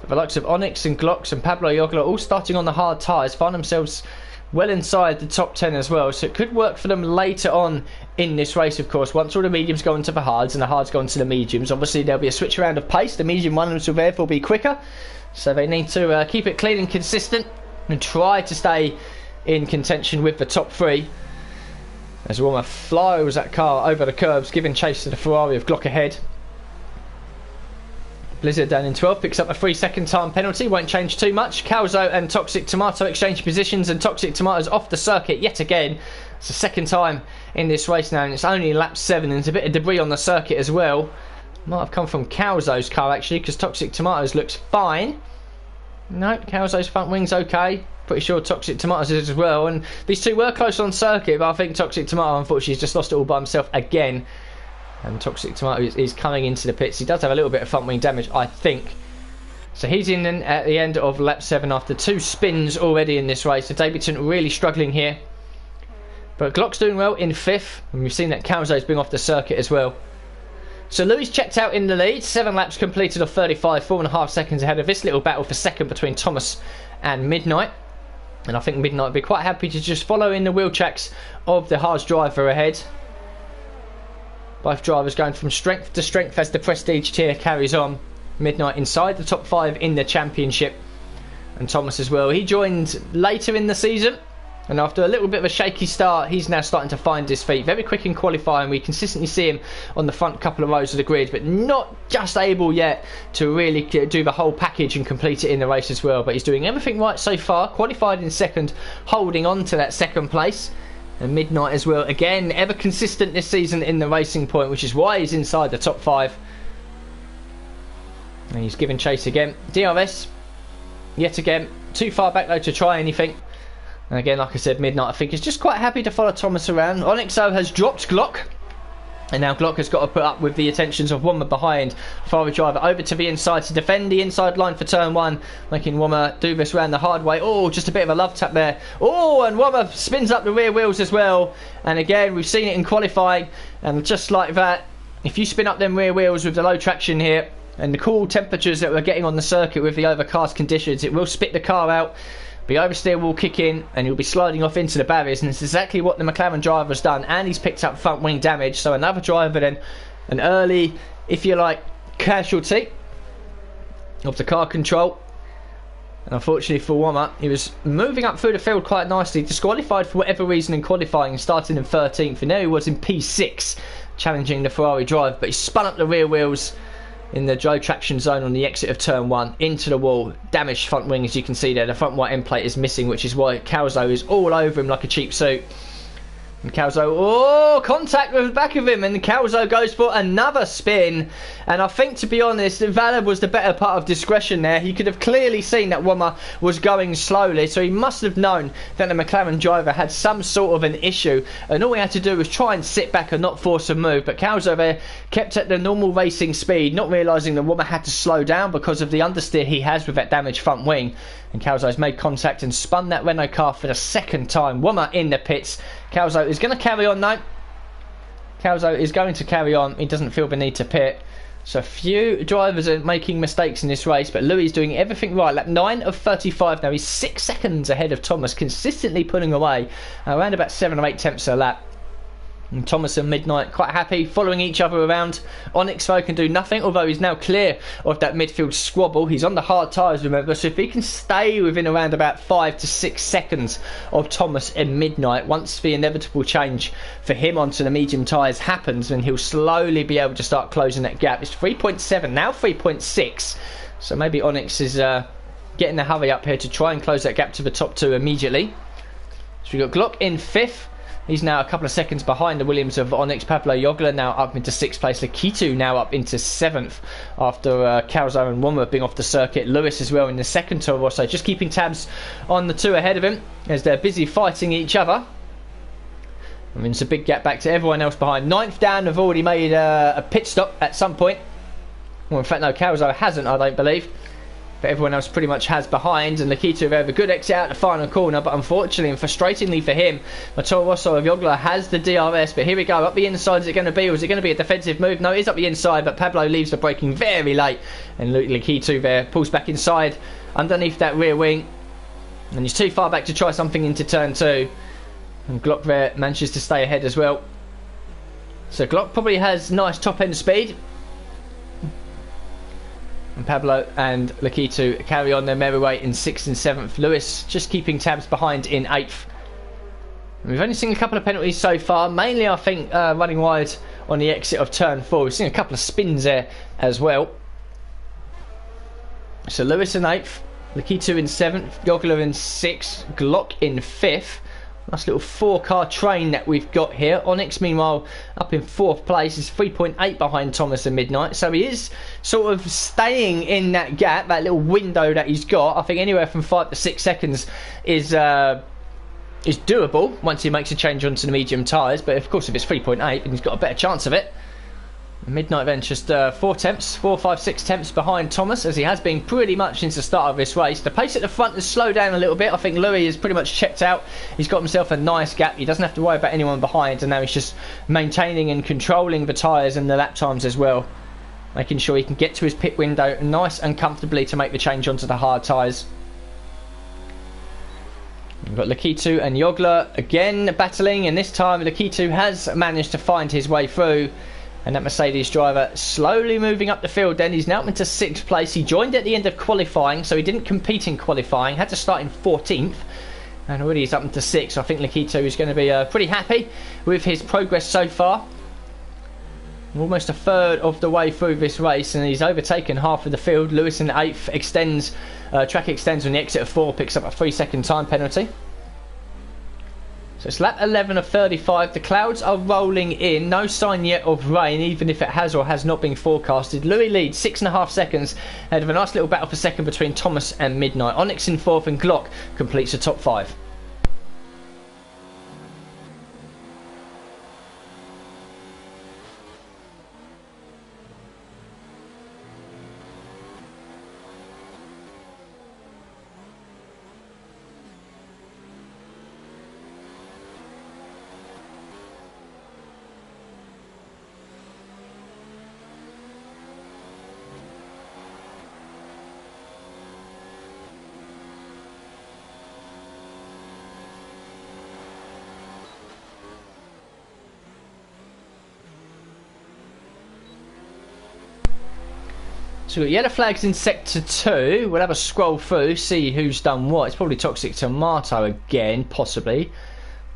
But the likes of Onyx and Glocks and Pablo Jogla all starting on the hard tyres, find themselves well inside the top 10 as well. So it could work for them later on in this race, of course. Once all the mediums go into the hards and the hards go into the mediums, obviously there'll be a switch around of pace. The medium ones will therefore be quicker. So they need to keep it clean and consistent and try to stay in contention with the top 3. As Wommer flies that car over the curbs, giving chase to the Ferrari of Glock ahead. Blizzard down in 12th picks up a 3 second time penalty, won't change too much. Calzo and Toxic Tomato exchange positions, and Toxic Tomato's off the circuit yet again. It's the second time in this race now, and it's only lap 7, and there's a bit of debris on the circuit as well. Might have come from Calzo's car actually, because Toxic Tomato's looks fine. No, Calzo's front wing's okay. Pretty sure Toxic Tomato's is as well, and these two were close on circuit, but I think Toxic Tomato unfortunately has just lost it all by himself again. And Toxic Tomato is coming into the pits. He does have a little bit of front wing damage, I think. So he's in at the end of lap 7 after 2 spins already in this race. The debutant really struggling here. But Glock's doing well in 5th. And we've seen that Calzo's been off the circuit as well. So Louis checked out in the lead. 7 laps completed of 35, 4.5 seconds ahead of this little battle for second between Thomas and Midnight. And I think Midnight would be quite happy to just follow in the wheel tracks of the Haas driver ahead. Both drivers going from strength to strength as the Prestige tier carries on. Midnight inside the top 5 in the championship. And Thomas as well. He joined later in the season, and after a little bit of a shaky start, he's now starting to find his feet. Very quick in qualifying. We consistently see him on the front couple of rows of the grid, but not just able yet to really do the whole package and complete it in the race as well. But he's doing everything right so far. Qualified in second, holding on to that second place. And Midnight as well. Again, ever consistent this season in the racing point, which is why he's inside the top 5. And he's given chase again. DRS, yet again, too far back though to try anything. And again, like I said, Midnight I think is just quite happy to follow Thomas around. Onyxo has dropped Glock, and now Glock has got to put up with the attentions of Wommer behind. Ferrari driver over to the inside to defend the inside line for turn 1, making Wommer do this round the hard way. Oh, just a bit of a love tap there. Oh, and Wommer spins up the rear wheels as well. And again, we've seen it in qualifying, and just like that, if you spin up them rear wheels with the low traction here and the cool temperatures that we're getting on the circuit with the overcast conditions, it will spit the car out. The oversteer will kick in and he'll be sliding off into the barriers, and it's exactly what the McLaren driver has done, and he's picked up front wing damage. So another driver then, an early, if you like, casualty of the car control. And unfortunately for Wommer, he was moving up through the field quite nicely, disqualified for whatever reason in qualifying, starting in 13th, and there he was in P6 challenging the Ferrari drive, but he spun up the rear wheels in the low traction zone on the exit of turn 1 into the wall. Damaged front wing, as you can see there. The front right end plate is missing, which is why Calzo is all over him like a cheap suit. And Calzo, oh, contact with the back of him, and Calzo goes for another spin. And I think, to be honest, Valad was the better part of discretion there. He could have clearly seen that Wommer was going slowly, so he must have known that the McLaren driver had some sort of an issue, and all he had to do was try and sit back and not force a move. But Calzo there kept at the normal racing speed, not realising that Wommer had to slow down because of the understeer he has with that damaged front wing. And Calzo's made contact and spun that Renault car for the second time. Wommer in the pits. Calzo is going to carry on now. Calzo is going to carry on. He doesn't feel the need to pit. So a few drivers are making mistakes in this race, but Louis is doing everything right. Lap 9 of 35 now. He's 6 seconds ahead of Thomas, consistently pulling away around about 7 or 8 tenths a lap. And Thomas and Midnight quite happy following each other around. Onyx though can do nothing, although he's now clear of that midfield squabble. He's on the hard tyres, remember, so if he can stay within around about 5 to 6 seconds of Thomas and Midnight, once the inevitable change for him onto the medium tyres happens, then he'll slowly be able to start closing that gap. It's 3.7 now, 3.6, so maybe Onyx is getting the hurry up here to try and close that gap to the top 2 immediately. So we've got Glock in 5th. He's now a couple of seconds behind the Williams of Onyx. Pablo Jogler now up into 6th place. Lakitu now up into 7th after Calzo and Wommer being off the circuit. Lewis as well in the second tour or so, just keeping tabs on the 2 ahead of him as they're busy fighting each other. I mean, it's a big gap back to everyone else behind. 9th down have already made a pit stop at some point. Well, in fact, no, Calzo hasn't, I don't believe. But everyone else pretty much has behind, and Lakitu have a good exit out the final corner, but unfortunately and frustratingly for him, Toro Rosso of Jogler has the DRS. But here we go, up the inside is it going to be, or is it going to be a defensive move? No, it is up the inside, but Pablo leaves the braking very late, and Lakitu there pulls back inside underneath that rear wing, and he's too far back to try something into turn 2, and Glock there manages to stay ahead as well. So Glock probably has nice top end speed, and Pablo and Lakitu carry on their merry way in 6th and 7th. Lewis just keeping tabs behind in 8th. And we've only seen a couple of penalties so far, mainly I think running wide on the exit of turn 4. We've seen a couple of spins there as well. So Lewis in 8th, Lakitu in 7th, Jogler in 6th, Glock in 5th. Nice little 4-car train that we've got here. Onyx, meanwhile, up in 4th place. Is 3.8 behind Thomas and Midnight. So he is sort of staying in that gap, that little window that he's got. I think anywhere from 5 to 6 seconds is doable once he makes a change onto the medium tyres. But of course, if it's 3.8, then he's got a better chance of it. Midnight then just 4 tenths, 4, 5, 6 tenths behind Thomas, as he has been pretty much since the start of this race. The pace at the front has slowed down a little bit. I think Louis is pretty much checked out. He's got himself a nice gap. He doesn't have to worry about anyone behind, and now he's just maintaining and controlling the tyres and the lap times as well, making sure he can get to his pit window nice and comfortably to make the change onto the hard tyres. We've got Lakitu and Jogler again battling, and this time Lakitu has managed to find his way through. And that Mercedes driver slowly moving up the field then. He's now up into 6th place. He joined at the end of qualifying, so he didn't compete in qualifying. Had to start in 14th. And already he's up into 6th. I think Nikito is going to be pretty happy with his progress so far. Almost a third of the way through this race, and he's overtaken half of the field. Lewis in 8th. Track extends on the exit of 4. Picks up a 3-second time penalty. So it's lap 11 of 35. The clouds are rolling in. No sign yet of rain, even if it has or has not been forecasted. Louis leads 6.5 seconds ahead of a nice little battle for second between Thomas and Midnight. Onyx in 4th, and Glock completes the top 5. So we've got yellow flags in Sector 2. We'll have a scroll through, see who's done what. It's probably Toxic Tomato again, possibly.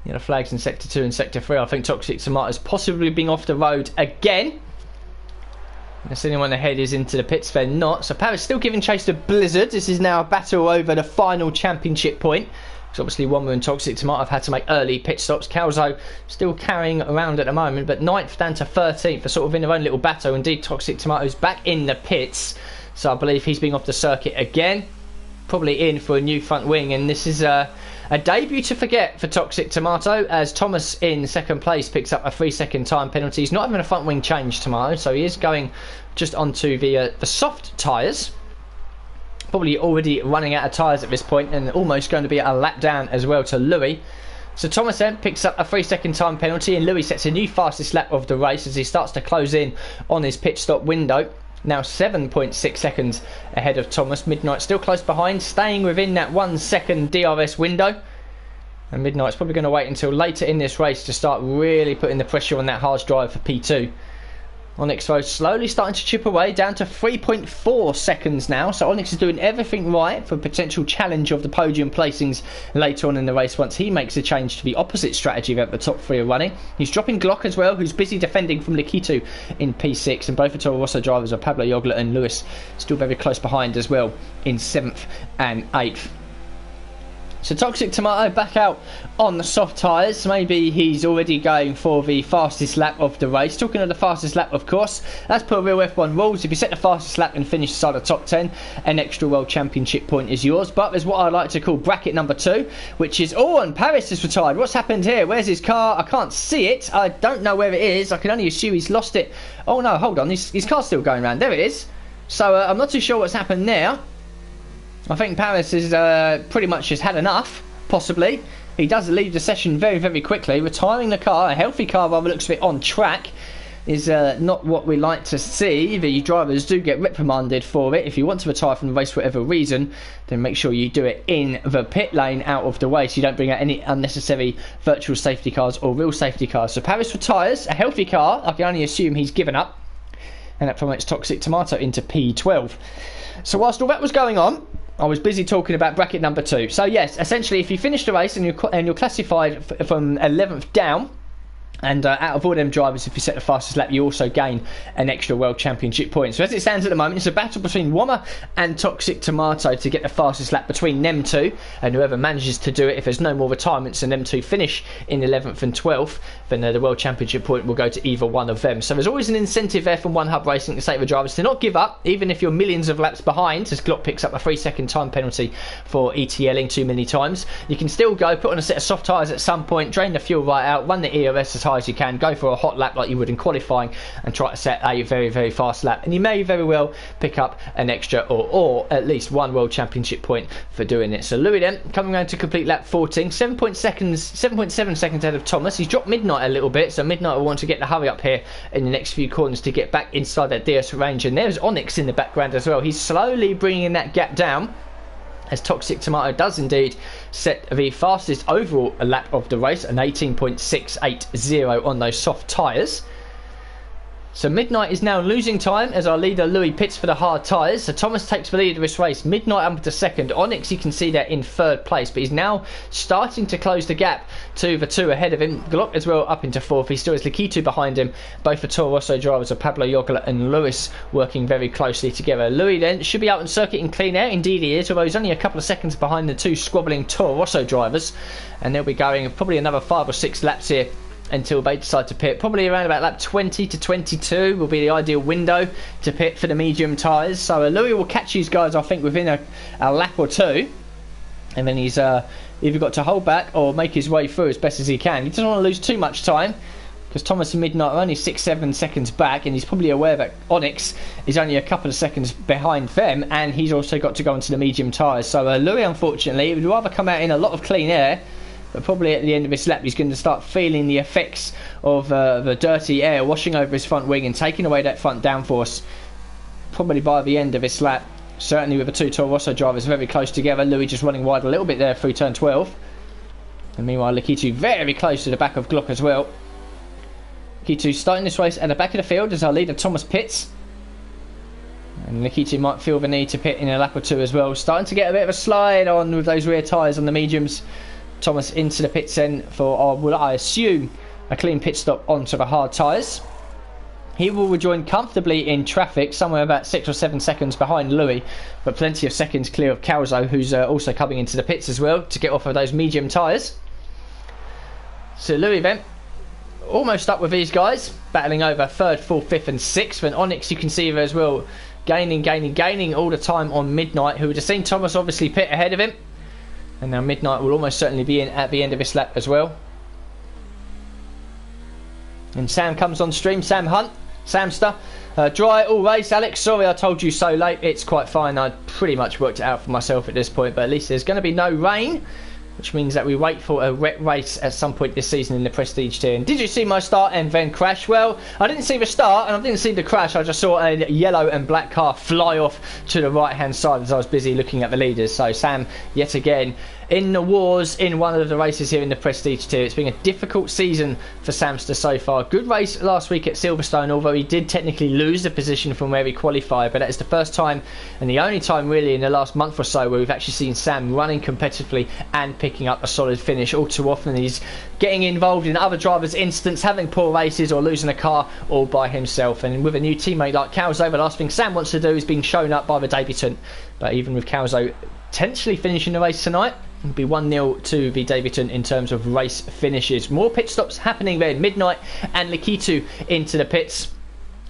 Yellow flags in Sector 2 and Sector 3. I think Toxic Tomato's possibly being off the road again. Unless anyone ahead is into the pits, they're not. So Paris still giving chase to Blizzard. This is now a battle over the final championship point. Because obviously Womber and Toxic Tomato have had to make early pit stops. Calzo still carrying around at the moment, but 9th down to 13th. They're sort of in their own little battle. Indeed, Toxic Tomato's back in the pits. So I believe he's being off the circuit again. Probably in for a new front wing. And this is a debut to forget for Toxic Tomato, as Thomas in 2nd place picks up a 3-second time penalty. He's not having a front wing change tomorrow, so he is going just onto the soft tyres. Probably already running out of tyres at this point, and almost going to be a lap down as well to Louis. So Thomas then picks up a 3-second time penalty, and Louis sets a new fastest lap of the race as he starts to close in on his pit stop window. Now 7.6 seconds ahead of Thomas. Midnight still close behind, staying within that 1 second DRS window. And Midnight's probably going to wait until later in this race to start really putting the pressure on that harsh drive for P2. Onyx though slowly starting to chip away, down to 3.4 seconds now. So Onyx is doing everything right for a potential challenge of the podium placings later on in the race once he makes a change to the opposite strategy that the top 3 are running. He's dropping Glock as well, who's busy defending from Likitu in P6, and both the Toro Rosso drivers are Pablo Yogla and Lewis still very close behind as well in 7th and 8th. So Toxic Tomato back out on the soft tyres. Maybe he's already going for the fastest lap of the race. Talking of the fastest lap, of course, that's per real F1 rules. If you set the fastest lap and finish inside the top 10, an extra World Championship point is yours. But there's what I like to call bracket number 2, which is... Oh, and Paris is retired. What's happened here? Where's his car? I can't see it. I don't know where it is. I can only assume he's lost it. Oh no, hold on. His car's still going around. There it is. So I'm not too sure what's happened there. I think Paris is pretty much has had enough, possibly. He does leave the session very, very quickly, retiring the car. A healthy car, by the looks of it, on track is not what we like to see. The drivers do get reprimanded for it. If you want to retire from the race for whatever reason, then make sure you do it in the pit lane out of the way, so you don't bring out any unnecessary virtual safety cars or real safety cars. So Paris retires, a healthy car. I can only assume he's given up, and that promotes Toxic Tomato into P12. So whilst all that was going on, I was busy talking about bracket number 2. So yes, essentially, if you finish the race and you're classified from 11th down, and out of all them drivers, if you set the fastest lap, you also gain an extra World Championship point. So as it stands at the moment, it's a battle between Wommer and Toxic Tomato to get the fastest lap between them two, and whoever manages to do it, if there's no more retirements and them two finish in 11th and 12th, then the World Championship point will go to either one of them. So there's always an incentive there from One Hub Racing to say to the drivers to not give up, even if you're millions of laps behind, as Glock picks up a 3-second time penalty for ETLing too many times. You can still go, put on a set of soft tyres at some point, drain the fuel right out, run the ERS as high as you can, go for a hot lap like you would in qualifying, and try to set a very, very fast lap, and you may very well pick up an extra or at least one World Championship point for doing it. So Louis then coming around to complete lap 14, 7.7 seconds ahead of Thomas. He's dropped Midnight a little bit, so Midnight will want to get the hurry up here in the next few corners to get back inside that DS range, and there's Onyx in the background as well. He's slowly bringing that gap down, as Toxic Tomato does indeed set the fastest overall lap of the race, an 18.680 on those soft tyres. So Midnight is now losing time as our leader Louis pits for the hard tyres. So Thomas takes the lead of this race. Midnight up into second. Onyx, you can see that in third place, but he's now starting to close the gap to the two ahead of him. Glock as well up into fourth. He still has Likitu behind him. Both the Toro Rosso drivers are Pablo Jogler and Lewis working very closely together. Louis then should be out on circuit in clean air. Indeed he is, although he's only a couple of seconds behind the two squabbling Toro Rosso drivers. And they'll be going probably another 5 or 6 laps here until they decide to pit. Probably around about lap 20 to 22 will be the ideal window to pit for the medium tyres. So Louis will catch these guys, I think, within a lap or two. And then he's either got to hold back or make his way through as best as he can. He doesn't want to lose too much time because Thomas and Midnight are only 6-7 seconds back, and he's probably aware that Onyx is only a couple of seconds behind them, and he's also got to go into the medium tyres. So Louis, unfortunately, would rather come out in a lot of clean air, but probably at the end of this lap he's going to start feeling the effects of the dirty air washing over his front wing and taking away that front downforce probably by the end of this lap. Certainly with the two Toro Rosso drivers very close together. Louis just running wide a little bit there through turn 12, and meanwhile Likitu very close to the back of Glock as well. Likitu starting this race at the back of the field as our leader Thomas pits, and Likitu might feel the need to pit in a lap or two as well. Starting to get a bit of a slide on with those rear tyres on the mediums. Thomas into the pits then for, will I assume, a clean pit stop onto the hard tyres. He will rejoin comfortably in traffic, somewhere about 6 or 7 seconds behind Louis, but plenty of seconds clear of Calzo, who's also coming into the pits as well to get off of those medium tyres. So Louis then almost up with these guys, battling over 3rd, 4th, 5th and 6th, and Onyx you can see there as well, gaining all the time on Midnight, who would have seen Thomas obviously pit ahead of him. And now Midnight will almost certainly be in at the end of this lap as well. And Sam comes on stream. Sam Hunt, Samster. Dry all race, Alex. Sorry I told you so late. It's quite fine. I pretty much worked it out for myself at this point. But at least there's going to be no rain, which means that we wait for a wet race at some point this season in the Prestige Tier. And did you see my start and then crash? Well, I didn't see the start and I didn't see the crash. I just saw a yellow and black car fly off to the right hand side as I was busy looking at the leaders. So Sam, yet again, in the wars in one of the races here in the Prestige Tier. It's been a difficult season for Samster so far. Good race last week at Silverstone, although he did technically lose the position from where he qualified, but that is the first time and the only time really in the last month or so where we've actually seen Sam running competitively and picking up a solid finish. All too often he's getting involved in other drivers' instance, having poor races or losing a car all by himself. And with a new teammate like Calzo, the last thing Sam wants to do is being shown up by the debutant. But even with Calzo potentially finishing the race tonight, it'll be 1-0 to the debutant in terms of race finishes. More pit stops happening there. Midnight and Likitu into the pits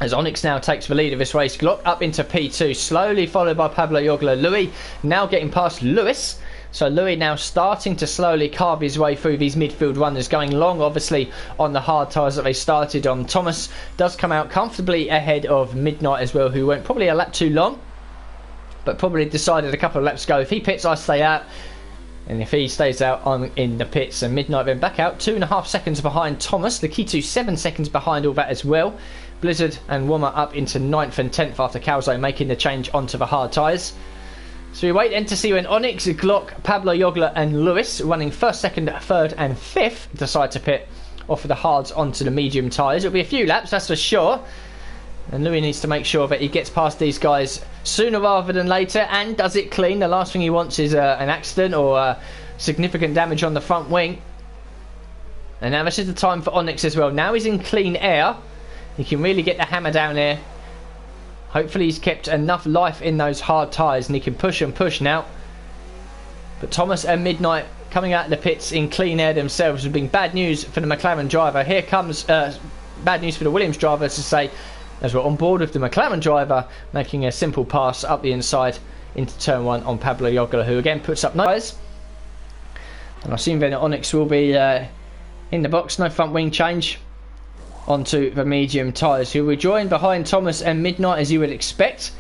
as Onyx now takes the lead of this race. Glock up into P2, slowly followed by Pablo Jogler. Louis now getting past Lewis. So Louis now starting to slowly carve his way through these midfield runners, going long obviously on the hard tyres that they started on. Thomas does come out comfortably ahead of Midnight as well, who went probably a lap too long, but probably decided a couple of laps ago, if he pits I stay out, and if he stays out I'm in the pits. And Midnight then back out 2.5 seconds behind Thomas. Likitu 7 seconds behind all that as well. Blizzard and Wommer up into 9th and 10th after Calzo making the change onto the hard tyres. So we wait then to see when Onyx, Glock, Pablo Jogler and Lewis, running 1st, 2nd, 3rd and 5th, decide to pit off of the hards onto the medium tyres. It'll be a few laps, that's for sure. And Louis needs to make sure that he gets past these guys sooner rather than later and does it clean. The last thing he wants is an accident or significant damage on the front wing. And now this is the time for Onyx as well. Now he's in clean air. He can really get the hammer down there. Hopefully he's kept enough life in those hard tyres and he can push and push now. But Thomas and Midnight coming out of the pits in clean air themselves has been bad news for the McLaren driver. Here comes bad news for the Williams driver, to say, as we're on board with the McLaren driver making a simple pass up the inside into turn 1 on Pablo Jogler, who again puts up tyres. And I assume then Onyx will be in the box, no front wing change onto the medium tyres, who will join behind Thomas and Midnight as you would expect.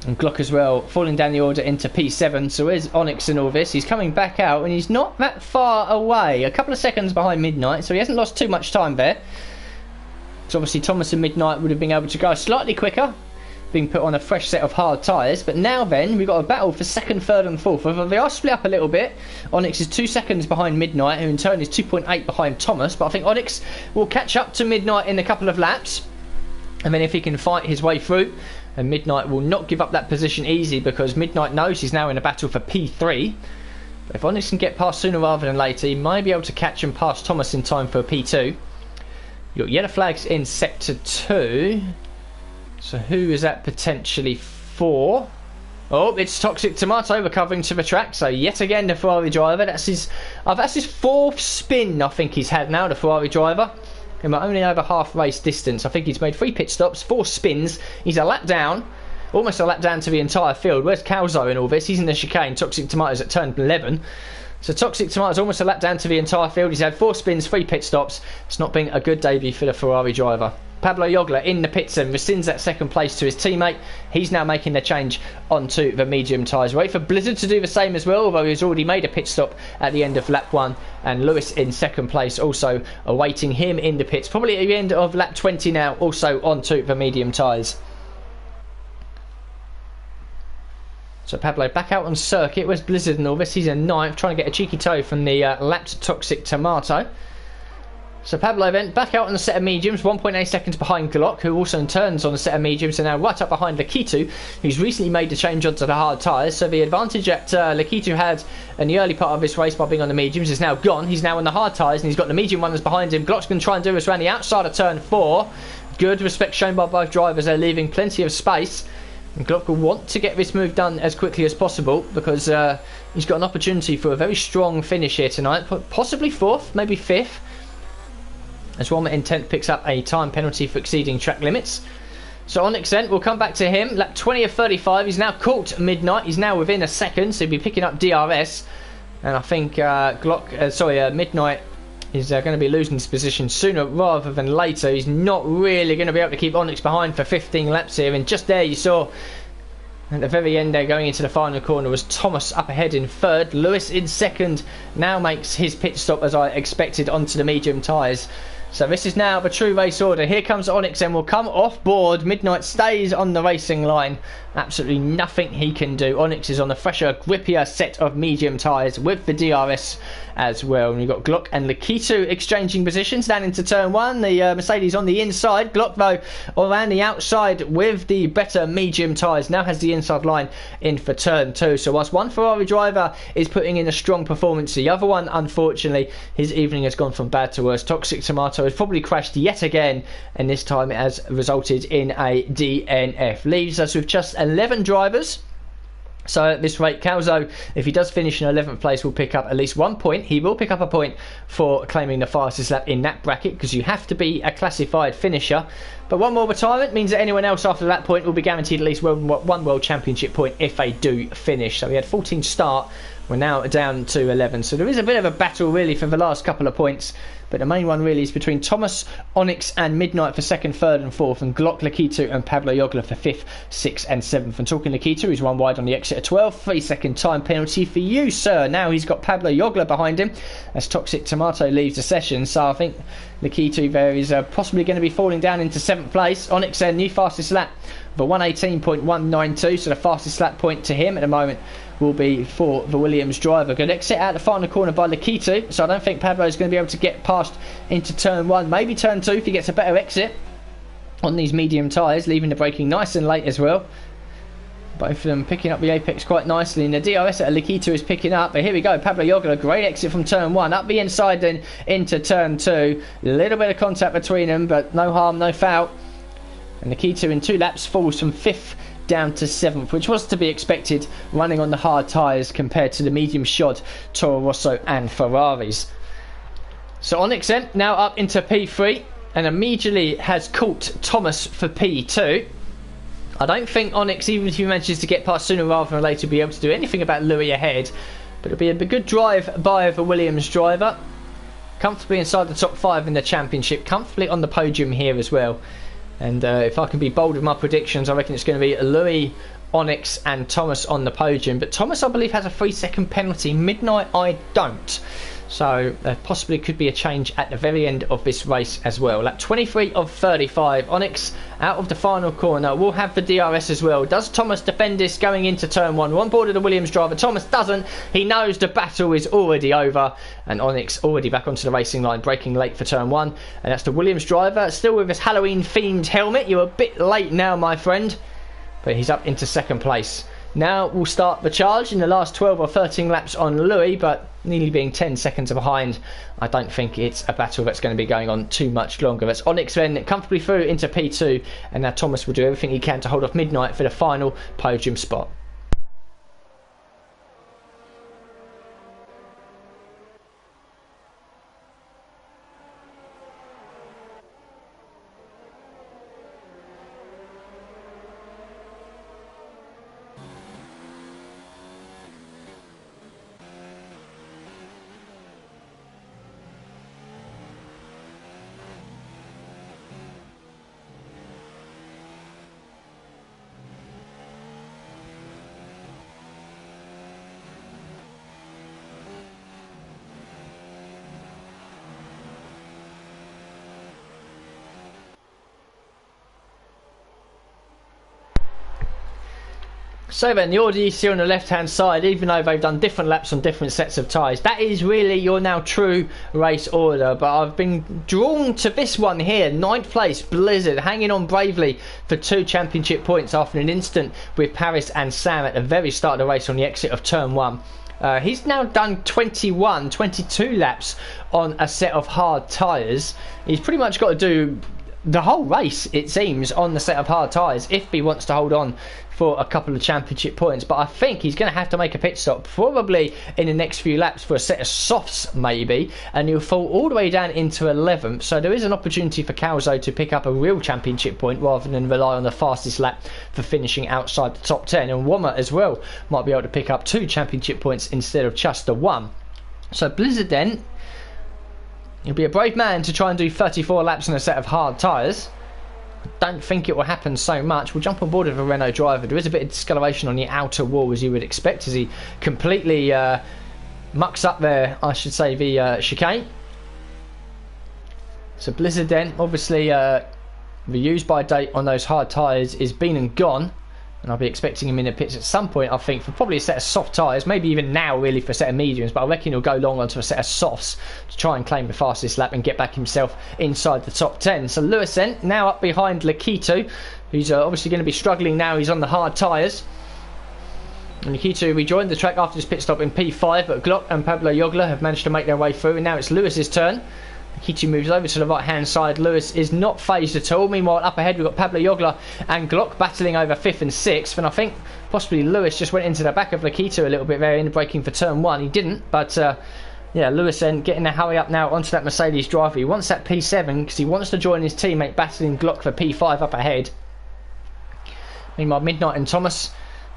And Glock as well falling down the order into P7. So where's Onyx in all this? He's coming back out and he's not that far away, a couple of seconds behind Midnight, so he hasn't lost too much time there. So obviously Thomas and Midnight would have been able to go slightly quicker being put on a fresh set of hard tyres. But now then, we've got a battle for second, third and fourth. They are split up a little bit. Onyx is 2 seconds behind Midnight, who in turn is 2.8 behind Thomas. But I think Onyx will catch up to Midnight in a couple of laps. And then if he can fight his way through, and Midnight will not give up that position easy, because Midnight knows he's now in a battle for P3. But if Onyx can get past sooner rather than later, he may be able to catch and pass Thomas in time for a P2. You've got yellow flags in sector 2. So who is that potentially for? Oh, it's Toxic Tomato recovering to the track. So yet again the Ferrari driver. That's his 4th spin I think he's had now, the Ferrari driver. And we're only over half race distance. I think he's made 3 pit stops, 4 spins. He's a lap down. Almost a lap down to the entire field. Where's Calzo in all this? He's in the chicane. Toxic Tomato's at turn 11. So Toxic Tomato's almost a lap down to the entire field. He's had 4 spins, 3 pit stops. It's not been a good debut for the Ferrari driver. Pablo Jogler in the pits and rescinds that second place to his teammate. He's now making the change onto the medium tyres. Wait for Blizzard to do the same as well, although he's already made a pit stop at the end of lap 1. And Lewis in second place, also awaiting him in the pits. Probably at the end of lap 20 now, also onto the medium tyres. So Pablo back out on circuit. Where's Blizzard and all this? He's in 9th, trying to get a cheeky toe from the lapped Toxic Tomato. So Pablo then back out on the set of mediums, 1.8 seconds behind Glock, who also turns on the set of mediums, and now right up behind Lakitu, who's recently made the change onto the hard tyres. So the advantage that Lakitu had in the early part of this race by being on the mediums is now gone. He's now on the hard tyres, and he's got the medium runners behind him. Glock's going to try and do this around the outside of turn 4. Good respect shown by both drivers. They're leaving plenty of space. And Glock will want to get this move done as quickly as possible, because he's got an opportunity for a very strong finish here tonight. Possibly 4th, maybe 5th. As Walmer in 10th picks up a time penalty for exceeding track limits. So Onyx then, we'll come back to him. Lap 20 of 35, he's now caught Midnight. He's now within a second, so he'll be picking up DRS. And I think Midnight is going to be losing his position sooner rather than later. He's not really going to be able to keep Onyx behind for 15 laps here. And just there you saw, at the very end there, going into the final corner, was Thomas up ahead in 3rd. Lewis in 2nd now makes his pit stop, as I expected, onto the medium tyres. So this is now the true race order. Here comes Onyx and will come off board. Midnight stays on the racing line. Absolutely nothing he can do. Onyx is on a fresher, grippier set of medium tyres with the DRS as well. And we've got Glock and Lakitu exchanging positions down into turn 1. The Mercedes on the inside. Glock, though, around the outside with the better medium tyres. Now has the inside line in for turn 2. So whilst one Ferrari driver is putting in a strong performance, the other one, unfortunately, his evening has gone from bad to worse. Toxic Tomato has probably crashed yet again, and this time it has resulted in a DNF. Leaves us with just 11 drivers. So at this rate, Calzo, if he does finish in 11th place, will pick up at least 1 point. He will pick up a point for claiming the fastest lap in that bracket, because you have to be a classified finisher. But one more retirement means that anyone else after that point will be guaranteed at least one World Championship point if they do finish. So we had 14 start. We're now down to 11. So there is a bit of a battle really for the last couple of points. But the main one really is between Thomas, Onyx and Midnight for 2nd, 3rd and 4th, and Glock, Lakitu and Pablo Jogler for 5th, 6th and 7th. And talking Lakitu, he's 1 wide on the exit of 12, 3-second time penalty for you, sir. Now he's got Pablo Jogler behind him as Toxic Tomato leaves the session. So I think Lakitu there is possibly going to be falling down into 7th place. Onyx, new fastest lap for 118.192, so the fastest lap point to him at the moment will be for the Williams driver. Good exit out the final corner by Lakitu, so I don't think Pablo is going to be able to get past into turn 1, maybe turn 2 if he gets a better exit on these medium tyres, leaving the braking nice and late as well. Both of them picking up the apex quite nicely, and the DRS that Lakitu is picking up. But here we go, Pablo Jogler, great exit from turn 1, up the inside then into turn 2. A little bit of contact between them, but no harm, no foul. And Lakitu in 2 laps falls from 5th down to 7th, which was to be expected running on the hard tyres compared to the medium shod Toro Rosso and Ferraris. So Onyx then now up into P3 and immediately has caught Thomas for P2. I don't think Onyx, even if he manages to get past sooner rather than later, will be able to do anything about Louis ahead, but it'll be a good drive by the Williams driver, comfortably inside the top 5 in the championship, comfortably on the podium here as well. And if I can be bold with my predictions, I reckon it's going to be Louis, Onyx and Thomas on the podium, but Thomas, I believe, has a 3-second penalty. Midnight, I don't. So there possibly could be a change at the very end of this race as well. Lap 23 of 35. Onyx out of the final corner. We'll have the DRS as well. Does Thomas defend this going into turn 1? We're on board of the Williams driver. Thomas doesn't. He knows the battle is already over. And Onyx already back onto the racing line, braking late for turn 1. And that's the Williams driver, still with his Halloween-themed helmet. You're a bit late now, my friend. But he's up into second place. Now we'll start the charge in the last 12 or 13 laps on Louis, but nearly being 10 seconds behind, I don't think it's a battle that's going to be going on too much longer. That's Onyx then comfortably through into P2, and now Thomas will do everything he can to hold off Midnight for the final podium spot. So then, the order you see on the left-hand side, even though they've done different laps on different sets of tyres, that is really your now true race order. But I've been drawn to this one here, 9th place, Blizzard, hanging on bravely for 2 championship points after an instant with Paris and Sam at the very start of the race on the exit of turn 1. He's now done 22 laps on a set of hard tyres. He's pretty much got to do the whole race, it seems, on the set of hard tyres if he wants to hold on for a couple of championship points. But I think he's going to have to make a pit stop probably in the next few laps for a set of softs maybe, and he'll fall all the way down into 11th. So there is an opportunity for Calzo to pick up a real championship point rather than rely on the fastest lap for finishing outside the top 10. And Wommer as well might be able to pick up 2 championship points instead of just the 1. So Blizzard then, he'll be a brave man to try and do 34 laps on a set of hard tyres. I don't think it will happen so much. We'll jump on board with a Renault driver. There is a bit of discoloration on the outer wall, as you would expect, as he completely mucks up there, I should say, the chicane. So Blizzard then, obviously the use by date on those hard tyres is been and gone, and I'll be expecting him in the pits at some point, I think, for probably a set of soft tyres, maybe even now really for a set of mediums, but I reckon he'll go long onto a set of softs to try and claim the fastest lap and get back himself inside the top 10. So Lewis then, now up behind Lakito, who's obviously going to be struggling now. He's on the hard tyres. And Lakito rejoined the track after his pit stop in P5, but Glock and Pablo Jogler have managed to make their way through, and now it's Lewis's turn. Kichi moves over to the right hand side. Lewis is not phased at all. Meanwhile, up ahead we've got Pablo Jogler and Glock battling over 5th and 6th, and I think possibly Lewis just went into the back of Lakito a little bit there in braking for turn 1. He didn't, but yeah, Lewis then getting the hurry up now onto that Mercedes driver. He wants that P7 because he wants to join his teammate battling Glock for P5 up ahead. Meanwhile, Midnight and Thomas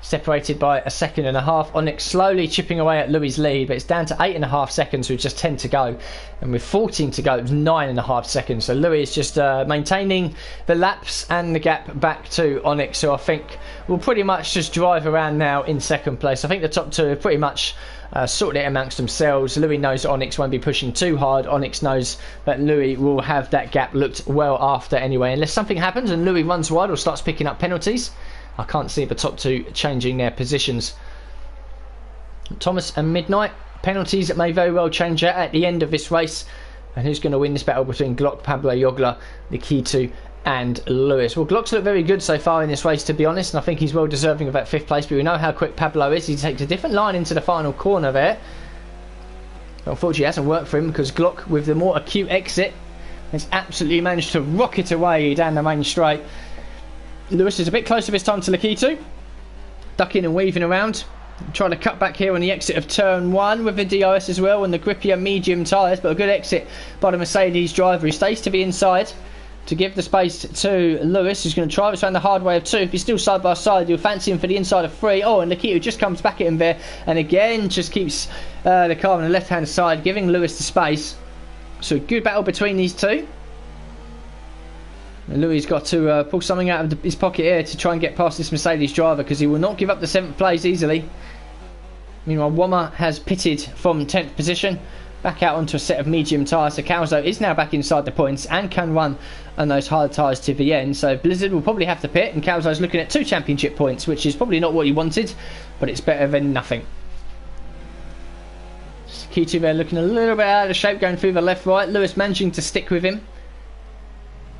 separated by a second and a half. Onyx slowly chipping away at Louis' lead, but it's down to 8.5 seconds with just 10 to go, and with 14 to go it was 9.5 seconds. So Louis is just maintaining the laps and the gap back to Onyx, who I think will pretty much just drive around now in second place. I think the top two have pretty much sorted it amongst themselves. Louis knows that Onyx won't be pushing too hard. Onyx knows that Louis will have that gap looked well after anyway, unless something happens and Louis runs wide or starts picking up penalties. I can't see the top two changing their positions. Thomas and Midnight, penalties that may very well change at the end of this race. And who's going to win this battle between Glock, Pablo Jogler, Nikitu and Lewis? Well, Glock's looked very good so far in this race, to be honest, and I think he's well deserving of that 5th place, but we know how quick Pablo is. He takes a different line into the final corner there. But unfortunately it hasn't worked for him, because Glock, with the more acute exit, has absolutely managed to rocket away down the main straight. Lewis is a bit closer this time to Lakitu, ducking and weaving around, trying to cut back here on the exit of turn 1 with the DRS as well and the grippier medium tyres, but a good exit by the Mercedes driver. He stays to the inside to give the space to Lewis, who's going to try this around the hard way of 2. If he's still side by side, you'll fancy him for the inside of 3. Oh, and Lakitu just comes back at him there, and again just keeps the car on the left hand side, giving Lewis the space. So a good battle between these two. Louis got to pull something out of his pocket here to try and get past this Mercedes driver, because he will not give up the 7th place easily. Meanwhile, Wommer has pitted from 10th position back out onto a set of medium tyres. So Calzo is now back inside the points and can run on those hard tyres to the end. So Blizzard will probably have to pit, and Calzo's looking at 2 championship points, which is probably not what he wanted, but it's better than nothing. Ketu there looking a little bit out of shape, going through the left-right. Lewis managing to stick with him,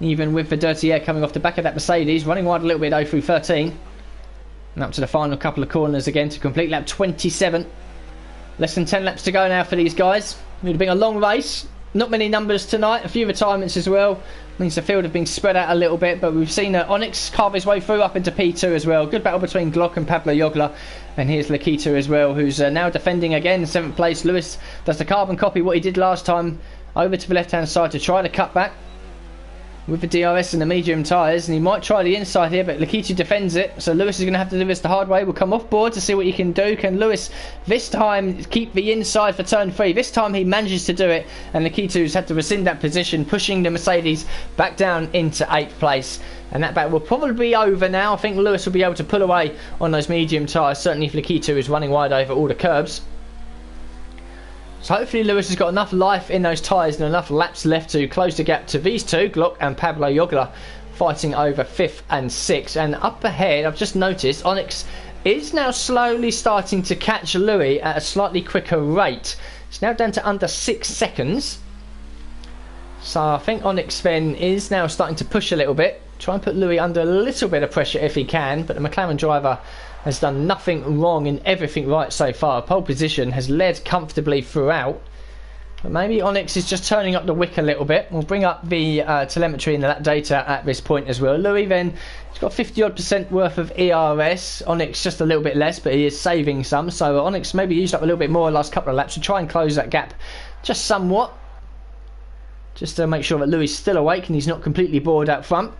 even with the dirty air coming off the back of that Mercedes. Running wide a little bit though through 13. And up to the final couple of corners again to complete lap 27. Less than 10 laps to go now for these guys. It would have been a long race. Not many numbers tonight. A few retirements as well. Means the field have been spread out a little bit. But we've seen Onyx carve his way through up into P2 as well. Good battle between Glock and Pablo Jogler. And here's Lakita as well, who's now defending again, 7th place. Lewis does the carbon copy what he did last time. Over to the left-hand side to try to cut back with the DRS and the medium tyres, and he might try the inside here, but Lakitu defends it, so Lewis is going to have to do this the hard way. We'll come off board to see what he can do. Can Lewis this time keep the inside for turn 3? This time he manages to do it, and Lakitu's had to rescind that position, pushing the Mercedes back down into 8th place. And that battle will probably be over now. I think Lewis will be able to pull away on those medium tyres, certainly if Lakitu is running wide over all the curbs. So hopefully Lewis has got enough life in those tyres and enough laps left to close the gap to these two, Glock and Pablo Jogler, fighting over 5th and 6th. And up ahead, I've just noticed Onyx is now slowly starting to catch Louis at a slightly quicker rate. It's now down to under 6 seconds. So I think Onyx then is now starting to push a little bit, try and put Louis under a little bit of pressure if he can, but the McLaren driver has done nothing wrong and everything right so far. Pole position, has led comfortably throughout. But maybe Onyx is just turning up the wick a little bit. We'll bring up the telemetry and that data at this point as well. Louis then, he's got 50% worth of ERS. Onyx just a little bit less, but he is saving some. So Onyx maybe used up a little bit more the last couple of laps to try and close that gap just somewhat. Just to make sure that Louis is still awake and he's not completely bored out front.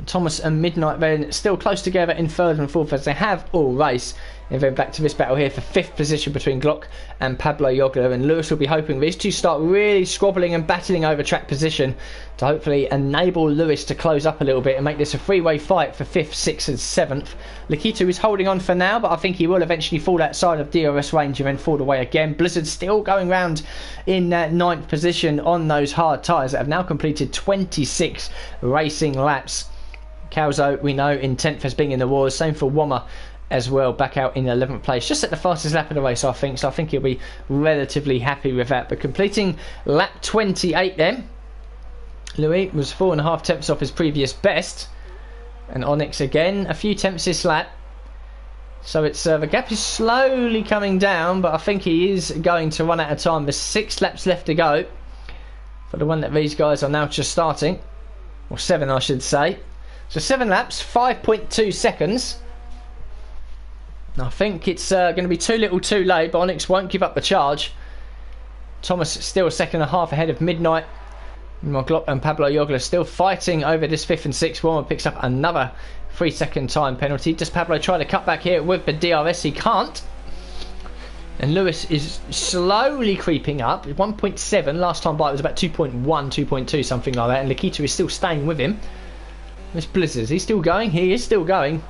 Thomas and Midnight then still close together in 3rd and 4th as they have all race. And then back to this battle here for 5th position between Glock and Pablo Jogler, and Lewis will be hoping these two start really squabbling and battling over track position to hopefully enable Lewis to close up a little bit and make this a 3-way fight for 5th, 6th and 7th. Lakitu is holding on for now, but I think he will eventually fall outside of DRS range and then fall away again. Blizzard still going round in 9th position on those hard tyres that have now completed 26 racing laps. Calzo, we know, in 10th as being in the wars. Same for Wommer as well, back out in 11th place. Just at the fastest lap of the race, I think. So I think he'll be relatively happy with that. But completing lap 28 then. Louis was 4.5 tenths off his previous best. And Onyx again, a few tenths this lap. So it's the gap is slowly coming down, but I think he is going to run out of time. There's 6 laps left to go for the one that these guys are now just starting. Or 7, I should say. So 7 laps, 5.2 seconds. I think it's going to be too little too late, but Onyx won't give up the charge. Thomas still a second and a half ahead of Midnight. Glock and Pablo Jogler still fighting over this 5th and 6th. Warmer picks up another 3-second time penalty. Does Pablo try to cut back here with the DRS? He can't. And Lewis is slowly creeping up. 1.7. Last time by it was about 2.1, 2.2, something like that. And Lakitu is still staying with him. This Blizzard, is he still going? He is still going.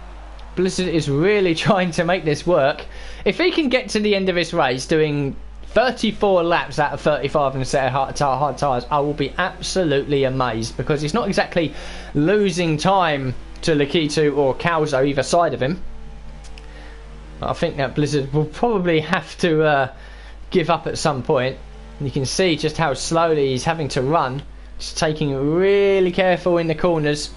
Blizzard is really trying to make this work. If he can get to the end of this race doing 34 laps out of 35 in a set of hard tyres, I will be absolutely amazed, because he's not exactly losing time to Lakitu or Calzo either side of him. But I think that Blizzard will probably have to give up at some point. And you can see just how slowly he's having to run. He's taking it really careful in the corners.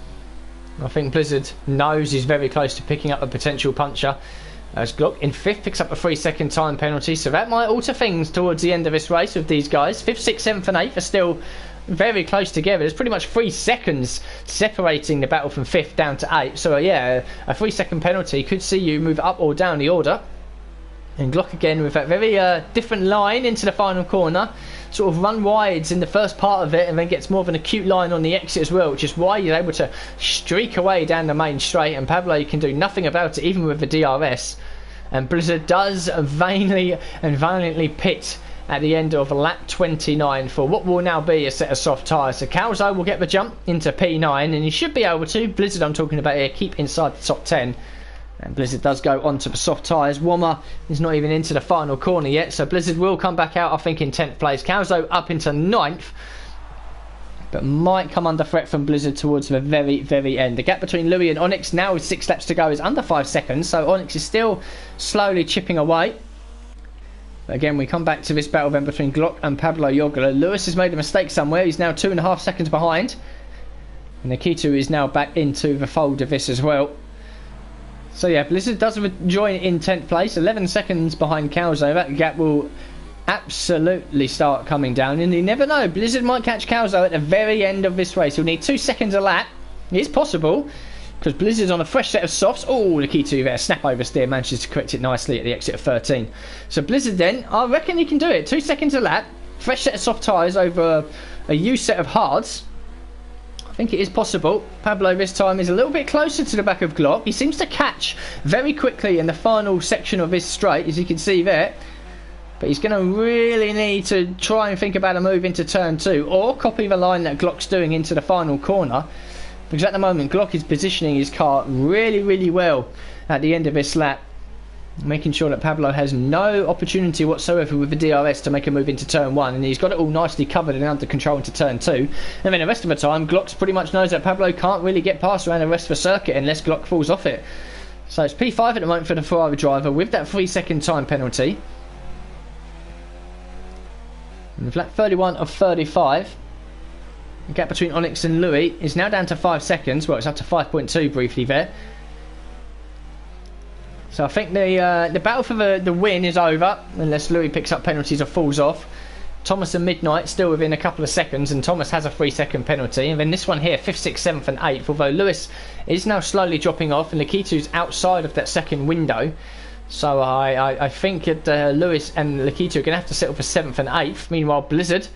I think Blizzard knows he's very close to picking up a potential puncher. As Glock in 5th picks up a 3-second time penalty, so that might alter things towards the end of this race with these guys. 5th, 6th, 7th and 8th are still very close together. There's pretty much 3 seconds separating the battle from 5th down to 8th. So yeah, a 3-second penalty could see you move up or down the order. And Glock again with that very different line into the final corner. Sort of run wides in the first part of it and then gets more of an acute line on the exit as well, which is why you're able to streak away down the main straight, and Pablo can do nothing about it even with the DRS. And Blizzard does vainly and valiantly pit at the end of lap 29 for what will now be a set of soft tyres. So Calzo will get the jump into P9, and he should be able to, Blizzard I'm talking about here, keep inside the top 10. And Blizzard does go onto the soft tyres. Wommer is not even into the final corner yet, so Blizzard will come back out, I think, in 10th place. Calzo up into 9th, but might come under threat from Blizzard towards the very end. The gap between Louis and Onyx now with 6 laps to go is under 5 seconds, so Onyx is still slowly chipping away. But again, we come back to this battle then between Glock and Pablo Jogler. Lewis has made a mistake somewhere. He's now 2.5 seconds behind, and Nikitu is now back into the fold of this as well. So yeah, Blizzard does join in 10th place, 11 seconds behind Calzo. That gap will absolutely start coming down, and you never know, Blizzard might catch Calzo at the very end of this race. He'll need 2 seconds a lap. It's possible, because Blizzard's on a fresh set of softs. Oh, the key to there, snap oversteer, manages to correct it nicely at the exit of 13. So Blizzard then, I reckon he can do it. 2 seconds a lap, fresh set of soft tyres over a used set of hards. I think it is possible. Pablo this time is a little bit closer to the back of Glock. He seems to catch very quickly in the final section of this straight, as you can see there. But he's going to really need to try and think about a move into turn 2, or copy the line that Glock's doing into the final corner. Because at the moment, Glock is positioning his car really well at the end of this lap, making sure that Pablo has no opportunity whatsoever with the DRS to make a move into turn 1, and he's got it all nicely covered and under control into turn 2. And then the rest of the time, Glock pretty much knows that Pablo can't really get past around the rest of the circuit unless Glock falls off it. So it's P5 at the moment for the Ferrari driver with that 3-second time penalty. And lap 31 of 35. The gap between Onyx and Louis is now down to 5 seconds. Well, it's up to 5.2 briefly there. So I think the battle for the win is over, unless Louis picks up penalties or falls off. Thomas and Midnight still within a couple of seconds, and Thomas has a 3-second penalty. And then this one here, 5th, 6th, 7th and 8th, although Lewis is now slowly dropping off, and Nikitu's outside of that second window. So I think that Lewis and Lakitu are going to have to settle for 7th and 8th. Meanwhile, Blizzard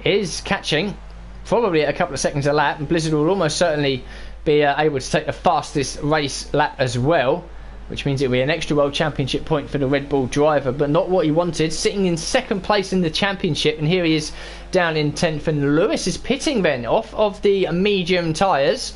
is catching, probably at a couple of seconds a lap, and Blizzard will almost certainly be able to take the fastest race lap as well, which means it'll be an extra World Championship point for the Red Bull driver, but not what he wanted, sitting in 2nd place in the championship, and here he is down in 10th, and Lewis is pitting then off of the medium tyres,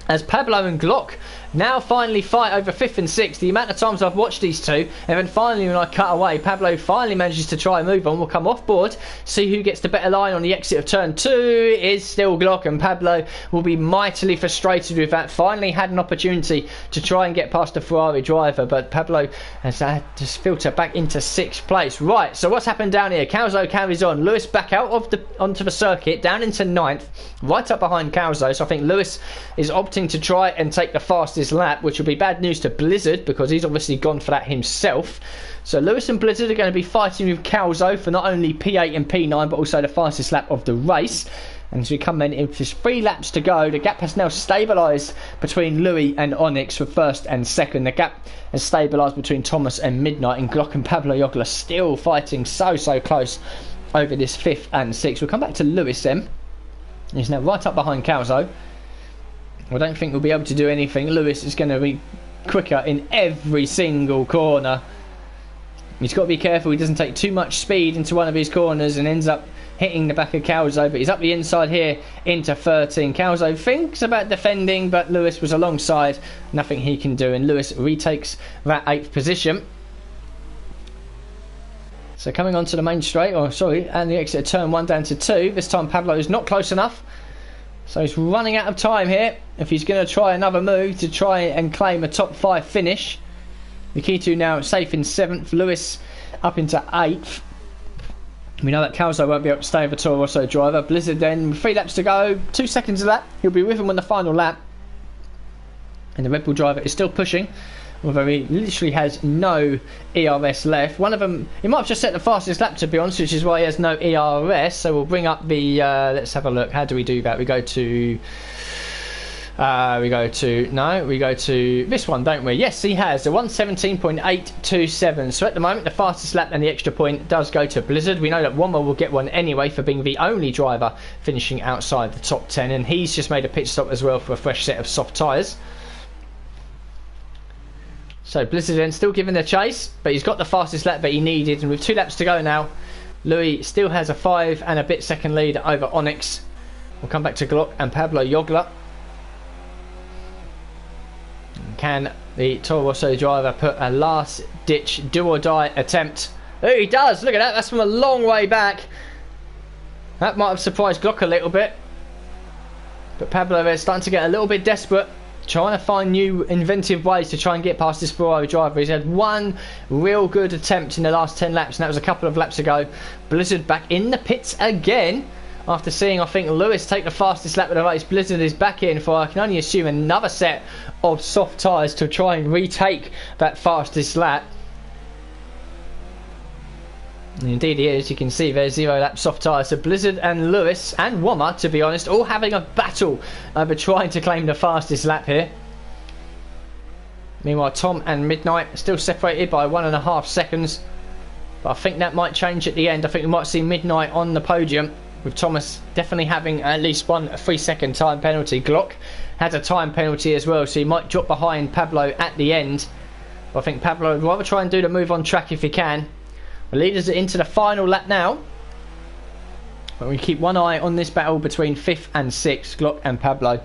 as Pablo and Glock now finally fight over 5th and 6th. The amount of times I've watched these two, and then finally when I cut away, Pablo finally manages to try and move on. We'll come off board, see who gets the better line on the exit of turn 2. It is still Glock, and Pablo will be mightily frustrated with that. Finally had an opportunity to try and get past the Ferrari driver, but Pablo has had to filter back into 6th place. Right, so what's happened down here? Calzo carries on. Lewis back out of onto the circuit, down into 9th, right up behind Calzo. So I think Lewis is opting to try and take the fastest lap, which will be bad news to Blizzard, because he's obviously gone for that himself. So Lewis and Blizzard are going to be fighting with Calzo for not only P8 and P9, but also the fastest lap of the race. And as we come in, with just 3 laps to go, the gap has now stabilised between Louis and Onyx for 1st and 2nd. The gap has stabilised between Thomas and Midnight, and Glock and Pablo Jogler still fighting so close over this 5th and 6th. We'll come back to Lewis then. He's now right up behind Calzo. I don't think we'll be able to do anything. Lewis is going to be quicker in every single corner. He's got to be careful he doesn't take too much speed into one of his corners and ends up hitting the back of Calzo, but he's up the inside here into 13. Calzo thinks about defending, but Lewis was alongside. Nothing he can do, and Lewis retakes that 8th position. So coming onto the main straight, and the exit of turn 1 down to 2. This time Pablo is not close enough. So he's running out of time here if he's going to try another move to try and claim a top 5 finish. Nikitu now safe in 7th, Lewis up into 8th. We know that Calzo won't be able to stay with the Toro Rosso driver. Blizzard then, 3 laps to go, 2 seconds a lap. He'll be with him on the final lap. And the Red Bull driver is still pushing, although he literally has no ERS left. One of them, he might have just set the fastest lap, to be honest, which is why he has no ERS. So we'll bring up the let's have a look. How do we do that? We go to this one, don't we? Yes, he has a 1:17.827. So at the moment, the fastest lap and the extra point does go to Blizzard. We know that Wommer will get one anyway for being the only driver finishing outside the top 10, and he's just made a pit stop as well for a fresh set of soft tyres. So Blizzard then still giving the chase, but he's got the fastest lap that he needed, and with 2 laps to go now, Louis still has a 5 and a bit second lead over Onyx. We'll come back to Glock and Pablo Jogler. Can the Toro Rosso driver put a last ditch do or die attempt? Oh, he does. Look at that. That's from a long way back. That might have surprised Glock a little bit. But Pablo is starting to get a little bit desperate, trying to find new inventive ways to try and get past this Ferrari driver. He's had one real good attempt in the last 10 laps, and that was a couple of laps ago. Blizzard back in the pits again. After seeing, I think, Lewis take the fastest lap of the race, Blizzard is back in for, I can only assume, another set of soft tyres to try and retake that fastest lap. And indeed he is. You can see there's 0 lap soft tyres. So Blizzard and Lewis and Wommer, to be honest, all having a battle over trying to claim the fastest lap here. Meanwhile, Tom and Midnight still separated by 1.5 seconds. But I think that might change at the end. I think we might see Midnight on the podium, with Thomas definitely having at least one 3-second time penalty. Glock has a time penalty as well, so he might drop behind Pablo at the end. But I think Pablo would rather try and do the move on track if he can. The leaders are into the final lap now. But we keep one eye on this battle between 5th and 6th, Glock and Pablo.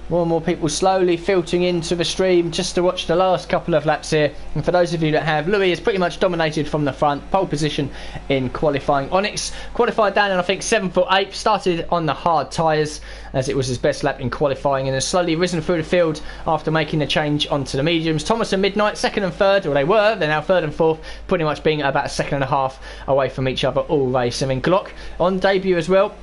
More and more people slowly filtering into the stream just to watch the last couple of laps here. And for those of you that have, Louis is pretty much dominated from the front. Pole position in qualifying. Onyx qualified down in, I think, 7th or 8th. Started on the hard tyres as it was his best lap in qualifying, and has slowly risen through the field after making the change onto the mediums. Thomas and Midnight 2nd and 3rd, or they were. They're now 3rd and 4th, pretty much being about 1.5 seconds away from each other all race. I mean, Glock on debut as well.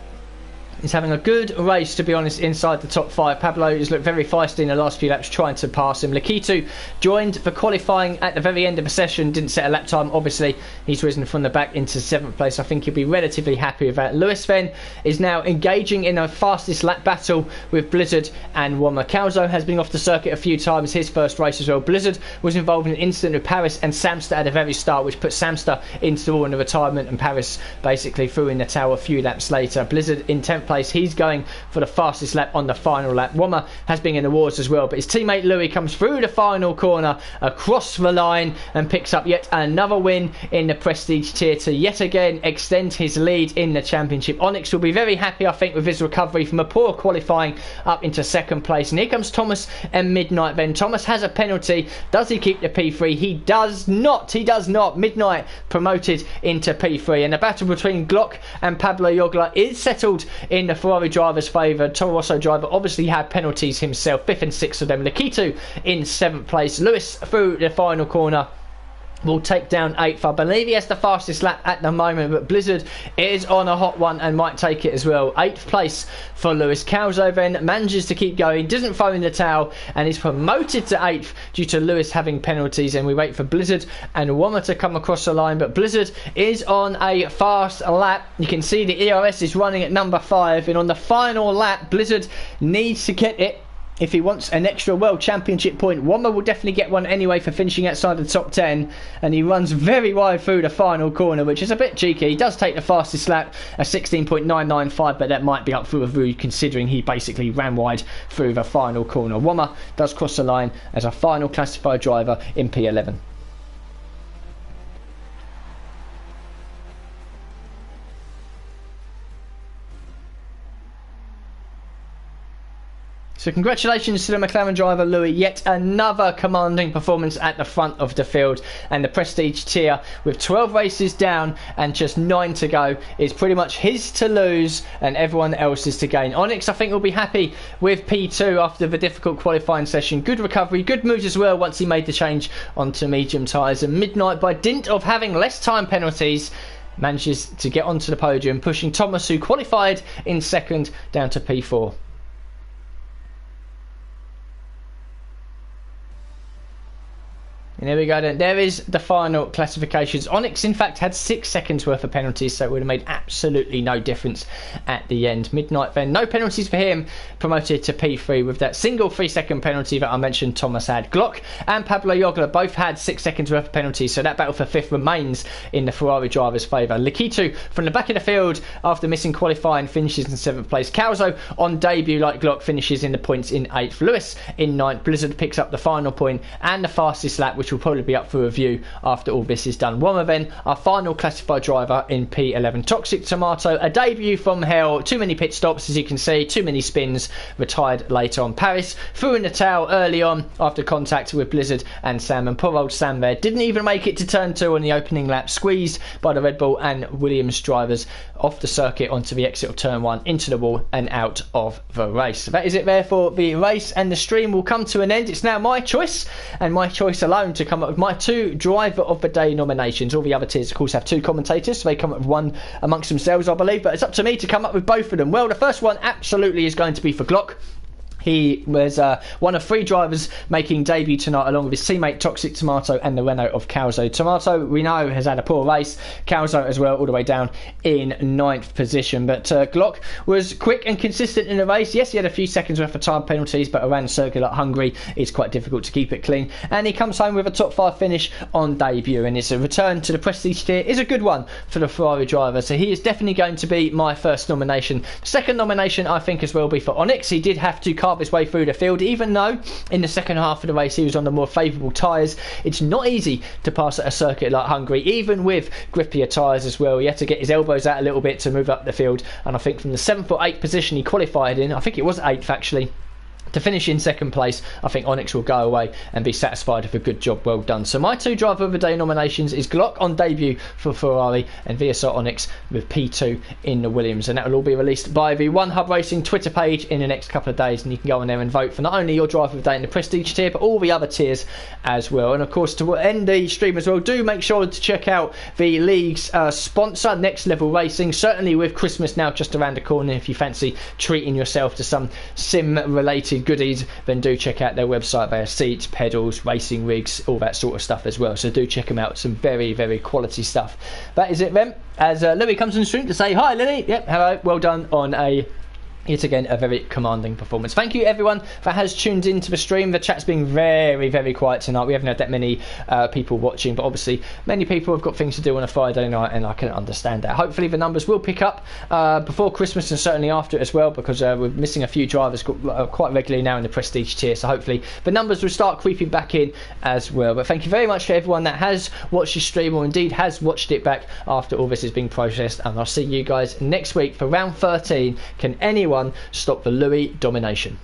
He's having a good race, to be honest, inside the top 5. Pablo has looked very feisty in the last few laps trying to pass him. Lakitu joined for qualifying at the very end of the session, didn't set a lap time, obviously. He's risen from the back into 7th place. I think he'll be relatively happy with that. Lewis then is now engaging in a fastest lap battle with Blizzard and Wommer. Calzo has been off the circuit a few times, his first race as well. Blizzard was involved in an incident with Paris and Samster at the very start, which put Samster into the retirement, and Paris basically threw in the towel a few laps later. Blizzard in 10th place, he's going for the fastest lap on the final lap. Wommer has been in the wars as well, but his teammate Louis comes through the final corner across the line and picks up yet another win in the Prestige tier to yet again extend his lead in the championship. Onyx will be very happy, I think, with his recovery from a poor qualifying up into 2nd place. And here comes Thomas and Midnight then. Thomas has a penalty. Does he keep the P3? He does not. He does not. Midnight promoted into P3, and the battle between Glock and Pablo Jogler is settled in the Ferrari driver's favour. Toro Rosso driver obviously had penalties himself, 5th and 6th of them. Lakitu in 7th place. Lewis through the final corner will take down 8th. I believe he has the fastest lap at the moment, but Blizzard is on a hot one and might take it as well. 8th place for Lewis. Calzo then manages to keep going, doesn't throw in the towel, and is promoted to 8th due to Lewis having penalties. And we wait for Blizzard and Wommer to come across the line, but Blizzard is on a fast lap. You can see the ERS is running at number 5, and on the final lap Blizzard needs to get it if he wants an extra World Championship point. Wommer will definitely get one anyway for finishing outside the top 10, and he runs very wide through the final corner, which is a bit cheeky. He does take the fastest lap, a 16.995, but that might be up for review considering he basically ran wide through the final corner. Wommer does cross the line as a final classified driver in P11. So congratulations to the McLaren driver Louis, yet another commanding performance at the front of the field, and the Prestige tier with 12 races down and just 9 to go is pretty much his to lose and everyone else's to gain. Onyx, I think, will be happy with P2 after the difficult qualifying session. Good recovery, good moves as well once he made the change onto medium tyres. And Midnight, by dint of having less time penalties, manages to get onto the podium, pushing Thomas, who qualified in 2nd, down to P4. And there we go then. There is the final classifications. Onyx, in fact, had 6 seconds worth of penalties, so it would have made absolutely no difference at the end. Midnight then, no penalties for him, promoted to P3 with that single 3-second penalty that I mentioned Thomas had. Glock and Pablo Jogler both had 6 seconds worth of penalties, so that battle for 5th remains in the Ferrari driver's favour. Lakitu from the back of the field after missing qualifying finishes in 7th place. Calzo on debut like Glock finishes in the points in 8th. Lewis in 9th. Blizzard picks up the final point and the fastest lap, which will will probably be up for review after all this is done. One then, our final classified driver in P11, Toxic Tomato, a debut from hell, too many pit stops as you can see, too many spins, retired later on. Paris threw in the towel early on after contact with Blizzard and Sam, and poor old Sam there didn't even make it to turn 2 on the opening lap, squeezed by the Red Bull and Williams drivers off the circuit onto the exit of turn 1, into the wall and out of the race. So that is it there for the race, and the stream will come to an end. It's now my choice, and my choice alone, to come up with my 2 driver of the day nominations. All the other tiers of course have 2 commentators, so they come up with one amongst themselves I believe, but it's up to me to come up with both of them. Well, the first one absolutely is going to be for Glock. He was one of 3 drivers making debut tonight, along with his teammate Toxic Tomato and the Renault of Calzo. Tomato, we know, has had a poor race. Calzo as well, all the way down in 9th position. But Glock was quick and consistent in the race. Yes, he had a few seconds worth of time penalties, but around a circuit like Hungary, it's quite difficult to keep it clean. And he comes home with a top 5 finish on debut, and it's a return to the Prestige tier. Is a good one for the Ferrari driver, so he is definitely going to be my first nomination. The second nomination, I think, as well, will be for Onyx. He did have to carve his way through the field, even though in the second half of the race he was on the more favourable tyres. It's not easy to pass at a circuit like Hungary, even with grippier tyres as well. He had to get his elbows out a little bit to move up the field, and I think from the 7th or 8th position he qualified in, I think it was 8th actually, to finish in 2nd place, I think Onyx will go away and be satisfied with a good job well done. So my 2 driver of the day nominations is Glock on debut for Ferrari, and VSR Onyx with P2 in the Williams, and that will all be released by the One Hub Racing Twitter page in the next couple of days, and you can go on there and vote for not only your driver of the day in the Prestige tier, but all the other tiers as well. And of course, to end the stream as well, do make sure to check out the league's sponsor, Next Level Racing. Certainly with Christmas now just around the corner, if you fancy treating yourself to some sim related goodies, then do check out their website. They have seats, pedals, racing rigs, all that sort of stuff as well, so do check them out. Some very, very quality stuff. That is it then, as Louis comes on the stream to say hi. Lily, yep, hello, well done on yet again a very commanding performance. Thank you everyone that has tuned into the stream. The chat's been very, very quiet tonight. We haven't had that many people watching, but obviously many people have got things to do on a Friday night, and I can understand that. Hopefully the numbers will pick up before Christmas, and certainly after it as well, because we're missing a few drivers quite regularly now in the Prestige tier, so hopefully the numbers will start creeping back in as well. But thank you very much for everyone that has watched the stream, or indeed has watched it back after all this has been processed, and I'll see you guys next week for round 13. Can anyone stop the Louis domination?